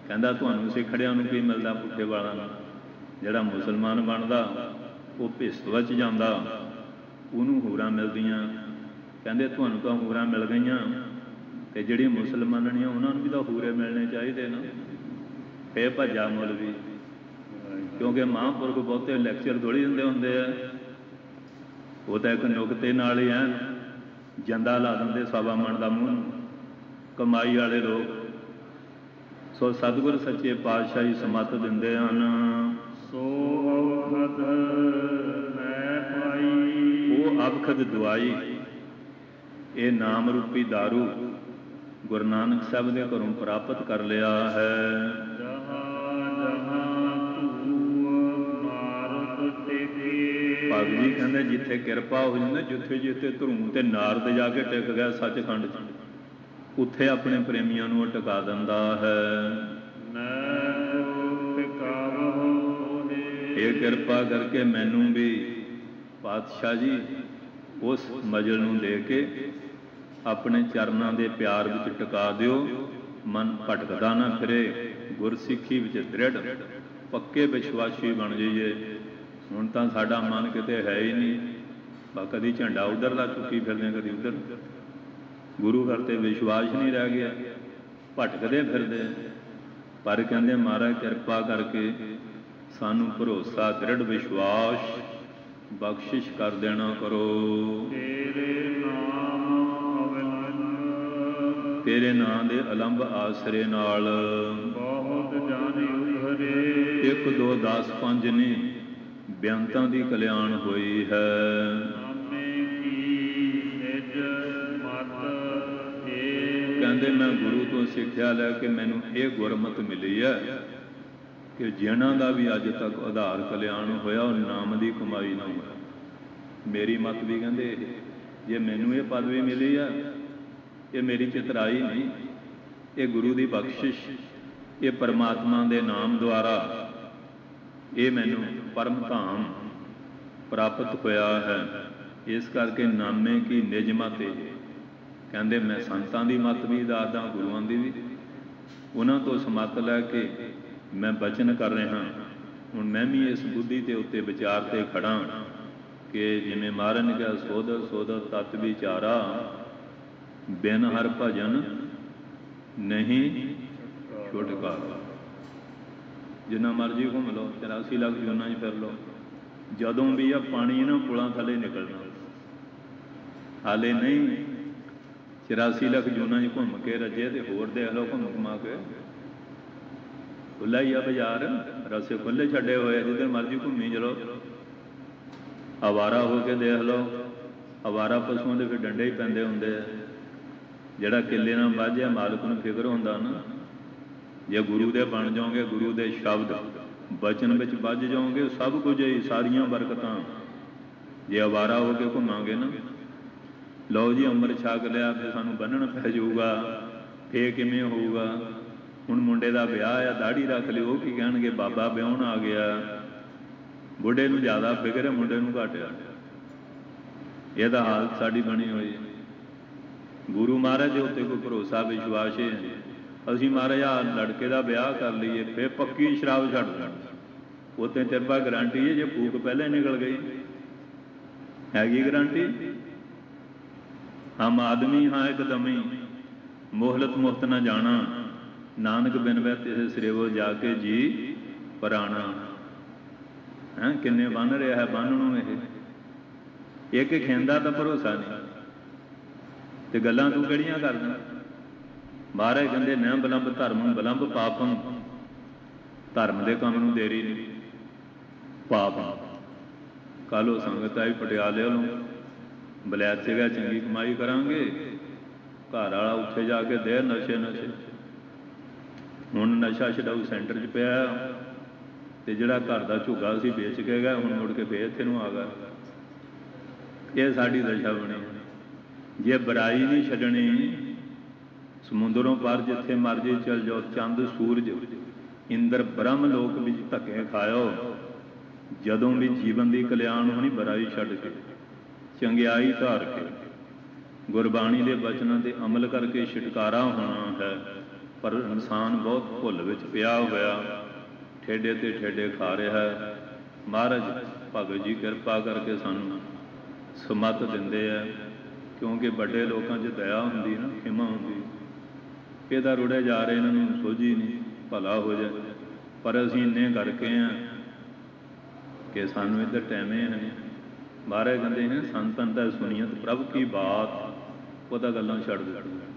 ਕਹਿੰਦਾ ਤੁਹਾਨੂੰ ਸਿੱਖੜਿਆਂ ਨੂੰ ਕੀ ਮਿਲਦਾ ਪੁੱਠੇ ਵਾਲਾਂ ਨੂੰ। ਜਿਹੜਾ ਮੁਸਲਮਾਨ ਬਣਦਾ ਉਹ ਭਿਸਤ ਵਿੱਚ ਜਾਂਦਾ, ਉਹਨੂੰ ਹੂਰਾਂ ਮਿਲਦੀਆਂ। ਕਹਿੰਦੇ ਤੁਹਾਨੂੰ ਤਾਂ ਹੂਰਾਂ ਮਿਲ ਗਈਆਂ ਤੇ ਜਿਹੜੀ ਮੁਸਲਮਾਨਣੀਆਂ ਉਹਨਾਂ ਨੂੰ ਵੀ ਤਾਂ ਹੂਰੇ ਮਿਲਣੇ ਚਾਹੀਦੇ ਨਾ। ਫੇਰ ਭੱਜਾ ਮੁੱਲ ਵੀ, ਕਿਉਂਕਿ ਮਹਾਂਪੁਰਖ ਬਹੁਤੇ ਲੈਕਚਰ ਥੋੜ੍ਹੀ ਦਿੰਦੇ ਹੁੰਦੇ ਆ। ਉਹ ਤਾਂ ਇੱਕ ਨੁਕਤੇ ਨਾਲ ਹੀ ਐ ਜੰਦਾ ਲਾ ਦਿੰਦੇ ਸਵਾ ਮਣ ਦਾ ਮੂੰਹ ਨੂੰ ਕਮਾਈ ਵਾਲੇ ਲੋਕ। ਸੋ ਸਤਿਗੁਰ ਸੱਚੇ ਪਾਤਸ਼ਾਹੀ ਸਮੱਤ ਦਿੰਦੇ ਹਨ। ਸੋ ਔਖਦ ਮੈਂ ਪਾਈ। ਉਹ ਅਵਖਦ ਦਵਾਈ, ਇਹ ਨਾਮ ਰੂਪੀ ਦਾਰੂ ਗੁਰੂ ਨਾਨਕ ਸਾਹਿਬ ਦੇ ਘਰੋਂ ਪ੍ਰਾਪਤ ਕਰ ਲਿਆ ਹੈ। ਭਗਤ ਜੀ ਕਹਿੰਦੇ ਜਿੱਥੇ ਕਿਰਪਾ ਹੋ ਜਾਂਦੀ, ਜਿੱਥੇ ਜਿੱਥੇ ਧਰੂਮ ਤੇ ਨਾਰਦ ਜਾ ਕੇ ਟਿਕ ਗਿਆ ਸੱਚਖੰਡ 'ਚ, ਉੱਥੇ ਆਪਣੇ ਪ੍ਰੇਮੀਆਂ ਨੂੰ ਟਿਕਾ ਦਿੰਦਾ ਹੈ। ਇਹ ਕਿਰਪਾ ਕਰਕੇ ਮੈਨੂੰ ਵੀ ਪਾਤਸ਼ਾਹ ਜੀ ਉਸ ਮਜਲ ਨੂੰ ਦੇ ਕੇ ਆਪਣੇ ਚਰਨਾਂ ਦੇ ਪਿਆਰ ਵਿੱਚ ਟਿਕਾ ਦਿਓ। ਮਨ ਭਟਕਦਾ ਨਾ ਫਿਰੇ, ਗੁਰਸਿੱਖੀ ਵਿੱਚ ਦ੍ਰਿੜ ਪੱਕੇ ਵਿਸ਼ਵਾਸੀ ਬਣ ਜਾਈਏ। ਹੁਣ ਤਾਂ ਸਾਡਾ ਮਨ ਕਿਤੇ ਹੈ ਹੀ ਨਹੀਂ, ਕਦੀ ਝੰਡਾ ਉੱਧਰ ਦਾ ਚੁੱਕੀ ਫਿਰਦੇ, ਕਦੀ ਉੱਧਰ। ਗੁਰੂ ਘਰ ਤੇ ਵਿਸ਼ਵਾਸ ਨਹੀਂ ਰਹਿ ਗਿਆ, ਭਟਕਦੇ ਫਿਰਦੇ। ਪਰ ਕਹਿੰਦੇ ਮਹਾਰਾਜ ਕਿਰਪਾ ਕਰਕੇ ਸਾਨੂੰ ਭਰੋਸਾ ਦ੍ਰਿੜ ਵਿਸ਼ਵਾਸ ਬਖਸ਼ਿਸ਼ ਕਰ ਦੇਣਾ ਕਰੋ। ਤੇਰੇ ਨਾਂ ਦੇ ਅਲੰਬ ਆਸਰੇ ਨਾਲ ਬਹੁਤ ਜਾਣੇ ਉਭਰੇ। 1 2 10 5 ਨੇ ਬੇਅੰਤਾਂ ਦੀ ਕਲਿਆਣ ਹੋਈ ਹੈ। ਕਹਿੰਦੇ ਮੈਂ ਗੁਰੂ ਤੋਂ ਸਿੱਖਿਆ ਲੈ ਕੇ ਮੈਨੂੰ ਇਹ ਗੁਰਮਤ ਮਿਲੀ ਹੈ ਕਿ ਜਿਨ੍ਹਾਂ ਦਾ ਵੀ ਅੱਜ ਤੱਕ ਆਧਾਰ ਕਲਿਆਣ ਹੋਇਆ ਉਹ ਨਾਮ ਦੀ ਕਮਾਈ ਨਾਲ ਹੋਇਆ। ਮੇਰੀ ਮਤ ਵੀ ਕਹਿੰਦੇ ਜੇ ਮੈਨੂੰ ਇਹ ਪਦਵੀ ਮਿਲੀ ਆ ਇਹ ਮੇਰੀ ਚਤਰਾਈ ਨਹੀਂ, ਇਹ ਗੁਰੂ ਦੀ ਬਖਸ਼ਿਸ਼, ਇਹ ਪਰਮਾਤਮਾ ਦੇ ਨਾਮ ਦੁਆਰਾ ਇਹ ਮੈਨੂੰ ਪਰਮ ਧਾਮ ਪ੍ਰਾਪਤ ਹੋਇਆ ਹੈ। ਇਸ ਕਰਕੇ ਨਾਮੇ ਕੀ ਨਿਜ ਮਤਿ। ਕਹਿੰਦੇ ਮੈਂ ਸੰਤਾਂ ਦੀ ਮਤ ਵੀ ਦੱਸਦਾ, ਗੁਰੂਆਂ ਦੀ ਵੀ। ਉਹਨਾਂ ਤੋਂ ਸਮੱਤ ਲੈ ਕੇ ਮੈਂ ਬਚਨ ਕਰ ਰਿਹਾ। ਹੁਣ ਮੈਂ ਵੀ ਇਸ ਬੁੱਧੀ ਦੇ ਉੱਤੇ ਵਿਚਾਰ ਤੇ ਖੜਾ ਕਿ ਜਿਵੇਂ ਮਹਾਰਾਜ ਨੇ ਕਿਹਾ ਸੋਧ ਸੋਧ ਤਤ ਵਿਚਾਰਾ, ਬਿਨ ਹਰ ਭਜਨ ਨਹੀਂ ਛੁਟਕਾਰਾ। ਜਿੰਨਾ ਮਰਜ਼ੀ ਘੁੰਮ ਲਓ, 84 ਲੱਖ ਜੂਨਾਂ 'ਚ ਫਿਰ ਲਓ, ਜਦੋਂ ਵੀ ਆ ਪਾਣੀ ਇਹਨਾਂ ਪੁਲਾਂ ਥੱਲੇ ਨਿਕਲਣਾ। ਹਾਲੇ ਨਹੀਂ 84 ਲੱਖ ਜੂਨਾਂ 'ਚ ਘੁੰਮ ਕੇ ਰੱਜੇ ਤੇ ਹੋਰ ਦੇਖ ਲਓ ਘੁੰਮ ਘੁਮਾ ਕੇ ਖੁੱਲ੍ਹਾ ਹੀ ਆ ਬਾਜ਼ਾਰ, ਰਸੇ ਖੁੱਲ੍ਹੇ ਛੱਡੇ ਹੋਏ ਜਿੱਧਰ ਮਰਜ਼ੀ ਘੁੰਮੀ ਚਲੋ। ਅਵਾਰਾ ਹੋ ਕੇ ਦੇਖ ਲਓ, ਅਵਾਰਾ ਪਸ਼ੂਆਂ ਦੇ ਫਿਰ ਡੰਡੇ ਹੀ ਪੈਂਦੇ ਹੁੰਦੇ ਆ। ਜਿਹੜਾ ਕਿੱਲੇ ਨਾਲ ਵਾਝਿਆ ਮਾਲਕ ਨੂੰ ਫਿਕਰ ਹੁੰਦਾ ਨਾ, ਜੇ ਗੁਰੂ ਦੇ ਬਣ ਜਾਓਗੇ, ਗੁਰੂ ਦੇ ਸ਼ਬਦ ਬਚਨ ਵਿੱਚ ਵੱਜ ਜਾਓਗੇ, ਸਭ ਕੁਝ ਹੀ ਸਾਰੀਆਂ ਬਰਕਤਾਂ। ਜੇ ਅਵਾਰਾ ਹੋ ਕੇ ਘੁੰਮਾਂਗੇ ਨਾ, ਲਓ ਜੀ ਅੰਮ੍ਰਿਤ ਛਕ ਲਿਆ ਫਿਰ ਸਾਨੂੰ ਬੰਨ੍ਹਣ ਪੈ ਜਾਊਗਾ, ਫੇਰ ਕਿਵੇਂ ਹੋਊਗਾ। ਹੁਣ ਮੁੰਡੇ ਦਾ ਵਿਆਹ ਆ, ਦਾੜੀ ਰੱਖ ਲਈ, ਉਹ ਕੀ ਕਹਿਣਗੇ ਬਾਬਾ ਵਿਆਹੁਣ ਆ ਗਿਆ। ਬੁੱਢੇ ਨੂੰ ਜ਼ਿਆਦਾ ਫਿਕਰ ਹੈ, ਮੁੰਡੇ ਨੂੰ ਘੱਟ ਆ। ਇਹਦਾ ਹਾਲਤ ਸਾਡੀ ਬਣੀ ਹੋਈ ਹੈ। ਗੁਰੂ ਮਹਾਰਾਜ ਦੇ ਉੱਤੇ ਕੋਈ ਭਰੋਸਾ ਵਿਸ਼ਵਾਸ ਹੈ। ਅਸੀਂ ਮਹਾਰਾਜ ਆ ਲੜਕੇ ਦਾ ਵਿਆਹ ਕਰ ਲਈਏ, ਫਿਰ ਪੱਕੀ ਸ਼ਰਾਬ ਛੱਡ ਦੇਣ, ਉੱਤੇ ਤੇਰੇ ਪਾ ਗਰੰਟੀ ਹੈ। ਜੇ ਫੂਕ ਪਹਿਲਾਂ ਨਿਕਲ ਗਈ, ਹੈਗੀ ਗਰੰਟੀ। ਹਮ ਆਦਮੀ ਹਾਂ ਇੱਕਦਮੀ, ਮੋਹਲਤ ਮੁਫਤ ਨਾ ਜਾਣਾ, ਨਾਨਕ ਬਿਨ ਵੈ ਤਿਸ ਸਿਰੇਵੋ ਜਾ ਕੇ ਜੀ ਪਰਾਣਾ। ਹੈਂ ਕਿੰਨੇ ਬੰਨ ਰਿਹਾ ਹੈ ਬੰਨ ਨੂੰ ਇਹ, ਇੱਕ ਖੇਂਦਾ ਤਾਂ ਭਰੋਸਾ ਨਹੀਂ। ਤੇ ਗੱਲਾਂ ਤੂੰ ਕਿਹੜੀਆਂ ਕਰਦਾ। ਮਹਾਰਾਜ ਕਹਿੰਦੇ ਨਾ ਬਲੰਬ ਧਰਮ ਬਲੰਬ ਪਾਪਮ, ਧਰਮ ਦੇ ਕੰਮ ਨੂੰ ਦੇਰੀ ਨਹੀਂ, ਪਾਪ। ਕੱਲ੍ਹ ਉਹ ਸੰਗਤ ਆਈ ਪਟਿਆਲੇ ਵੱਲੋਂ, ਬਲੈਤ ਸੀਗਾ ਚੰਗੀ ਕਮਾਈ ਕਰਾਂਗੇ, ਘਰ ਵਾਲਾ ਉੱਥੇ ਜਾ ਕੇ ਦੇ ਨਸ਼ੇ ਨਸ਼ੇ। ਹੁਣ ਨਸ਼ਾ ਛਡਾਊ ਸੈਂਟਰ 'ਚ ਪਿਆ, ਤੇ ਜਿਹੜਾ ਘਰ ਦਾ ਝੁੱਗਾ ਸੀ ਵੇਚ ਕੇ ਗਿਆ, ਹੁਣ ਮੁੜ ਕੇ ਫੇਰ ਇੱਥੇ ਨੂੰ ਆ ਗਿਆ। ਇਹ ਸਾਡੀ ਦਸ਼ਾ ਬਣੀ। ਜੇ ਬੁਰਾਈ ਨਹੀਂ ਛੱਡਣੀ, ਸਮੁੰਦਰੋਂ ਪਾਰ ਜਿੱਥੇ ਮਰਜੀ ਚਲ ਜਾਓ, ਚੰਦ ਸੂਰਜ ਇੰਦਰ ਬ੍ਰਹਮ ਲੋਕ ਵਿੱਚ ਧੱਕੇ ਖਾਇਓ, ਜਦੋਂ ਵੀ ਜੀਵਨ ਦੀ ਕਲਿਆਣ ਹੋਣੀ ਬੁਰਾਈ ਛੱਡ ਕੇ, ਚੰਗਿਆਈ ਧਾਰ ਕੇ, ਗੁਰਬਾਣੀ ਦੇ ਬਚਨਾਂ 'ਤੇ ਅਮਲ ਕਰਕੇ ਛੁਟਕਾਰਾ ਹੋਣਾ ਹੈ। ਪਰ ਇਨਸਾਨ ਬਹੁਤ ਭੁੱਲ ਵਿੱਚ ਪਿਆ ਹੋਇਆ, ਠੇਡੇ ਤੇ ਠੇਡੇ ਖਾ ਰਿਹਾ ਹੈ। ਮਹਾਰਾਜ ਭਗਤ ਜੀ ਕਿਰਪਾ ਕਰਕੇ ਸਾਨੂੰ ਸਮੱਤ ਦਿੰਦੇ ਆ, ਕਿਉਂਕਿ ਵੱਡੇ ਲੋਕਾਂ 'ਚ ਦਇਆ ਹੁੰਦੀ ਨਾ, ਖਿਮਾ ਹੁੰਦੀ। ਇਹਦਾ ਰੁੜੇ ਜਾ ਰਹੇ, ਇਹਨਾਂ ਨੂੰ ਸੋਝੀ ਨਹੀਂ, ਭਲਾ ਹੋ ਜਾਏ। ਪਰ ਅਸੀਂ ਇੰਨੇ ਕਰਕੇ ਹਾਂ ਕਿ ਸਾਨੂੰ ਇੱਧਰ ਟੈਮੇ ਹੈ। ਮਹਾਰਾਜ ਕਹਿੰਦੇ ਨੇ ਸੰਤਨ ਦਾ ਸੁਣੀਅਤ ਪ੍ਰਭ ਕੀ ਬਾਤ, ਉਹਦਾ ਗੱਲਾਂ ਛੱਡ ਦਿੱਤੀਆਂ।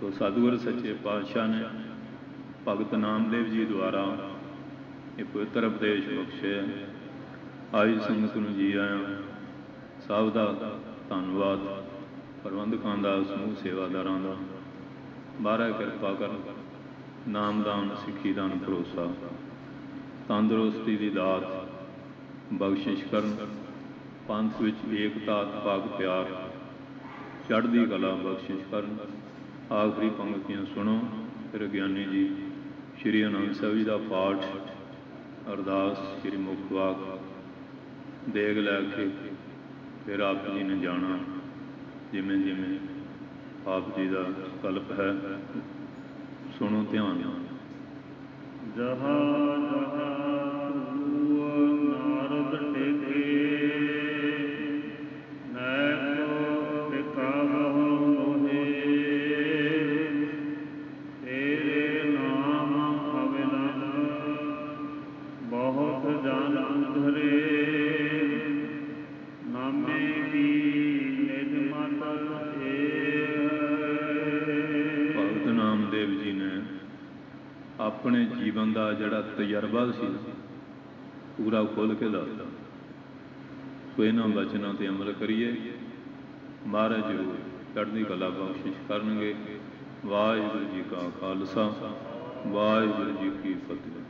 ਸੋ ਸਤਿਗੁਰ ਸੱਚੇ ਪਾਤਸ਼ਾਹ ਨੇ ਭਗਤ ਨਾਮਦੇਵ ਜੀ ਦੁਆਰਾ ਇਹ ਪਵਿੱਤਰ ਉਪਦੇਸ਼ ਬਖਸ਼ਿਆ। ਆਈ ਸੰਗਤ ਨੂੰ ਜੀ ਆਇਆਂ। ਸਭ ਦਾ ਧੰਨਵਾਦ, ਪ੍ਰਬੰਧਕਾਂ ਦਾ, ਸਮੂਹ ਸੇਵਾਦਾਰਾਂ ਦਾ। ਮਹਾਰਾਜ ਕਿਰਪਾ ਕਰਨ, ਨਾਮਦਾਨ, ਸਿੱਖੀ ਦਾਨ, ਭਰੋਸਾ, ਤੰਦਰੁਸਤੀ ਦੀ ਦਾਤ ਬਖਸ਼ਿਸ਼ ਕਰਨ, ਪੰਥ ਵਿੱਚ ਏਕਤਾ, ਭਾਗ, ਪਿਆਰ, ਚੜ੍ਹਦੀ ਕਲਾ ਬਖਸ਼ਿਸ਼ ਕਰਨ। ਆਖਰੀ ਪੰਕਤੀਆਂ ਸੁਣੋ, ਫਿਰ ਗਿਆਨੀ ਜੀ ਸ਼੍ਰੀ ਆਨੰਦ ਸਾਹਿਬ ਜੀ ਦਾ ਪਾਠ, ਅਰਦਾਸ, ਸ਼੍ਰੀ ਮੁਖ ਵਾਕ, ਦੇਗ ਲੈ ਕੇ ਫਿਰ ਆਪ ਜੀ ਨੇ ਜਾਣਾ। ਜਿਵੇਂ ਜਿਵੇਂ ਆਪ ਜੀ ਦਾ ਕਲਪ ਹੈ, ਸੁਣੋ ਧਿਆਨ ਨਾਲ। ਜਹਾਂ ਜਹਾਂ ਧੂਹ ਨਾਰਦ ਟੇਕੇ, ਨੈਕੋ ਟਿਕਾਵਹੁ ਮੋਹੇ, ਤੇਰੇ ਨਾਮ ਅਵਿਲੰਬ ਬਹੁਤ ਜਨ ਅੰਧਰੇ, ਨਾਮੇ ਕੀ ਨਿਜ ਮਤ ਭਗਤ ਨਾਮਦੇਵ ਜੀ ਨੇ ਆਪਣੇ ਜੀਵਨ ਦਾ ਜਿਹੜਾ ਤਜਰਬਾ ਸੀ ਪੂਰਾ ਖੋਲ੍ਹ ਕੇ ਦੱਸਦਾ। ਸੋ ਇਹਨਾਂ ਬਚਨਾਂ 'ਤੇ ਅਮਲ ਕਰੀਏ, ਮਹਾਰਾਜ ਜੀ ਚੜ੍ਹਦੀ ਕਲਾ ਬਖਸ਼ਿਸ਼ ਕਰਨਗੇ। ਵਾਹਿਗੁਰੂ ਜੀ ਕਾ ਖਾਲਸਾ, ਵਾਹਿਗੁਰੂ ਜੀ ਕੀ ਫਤਿਹ।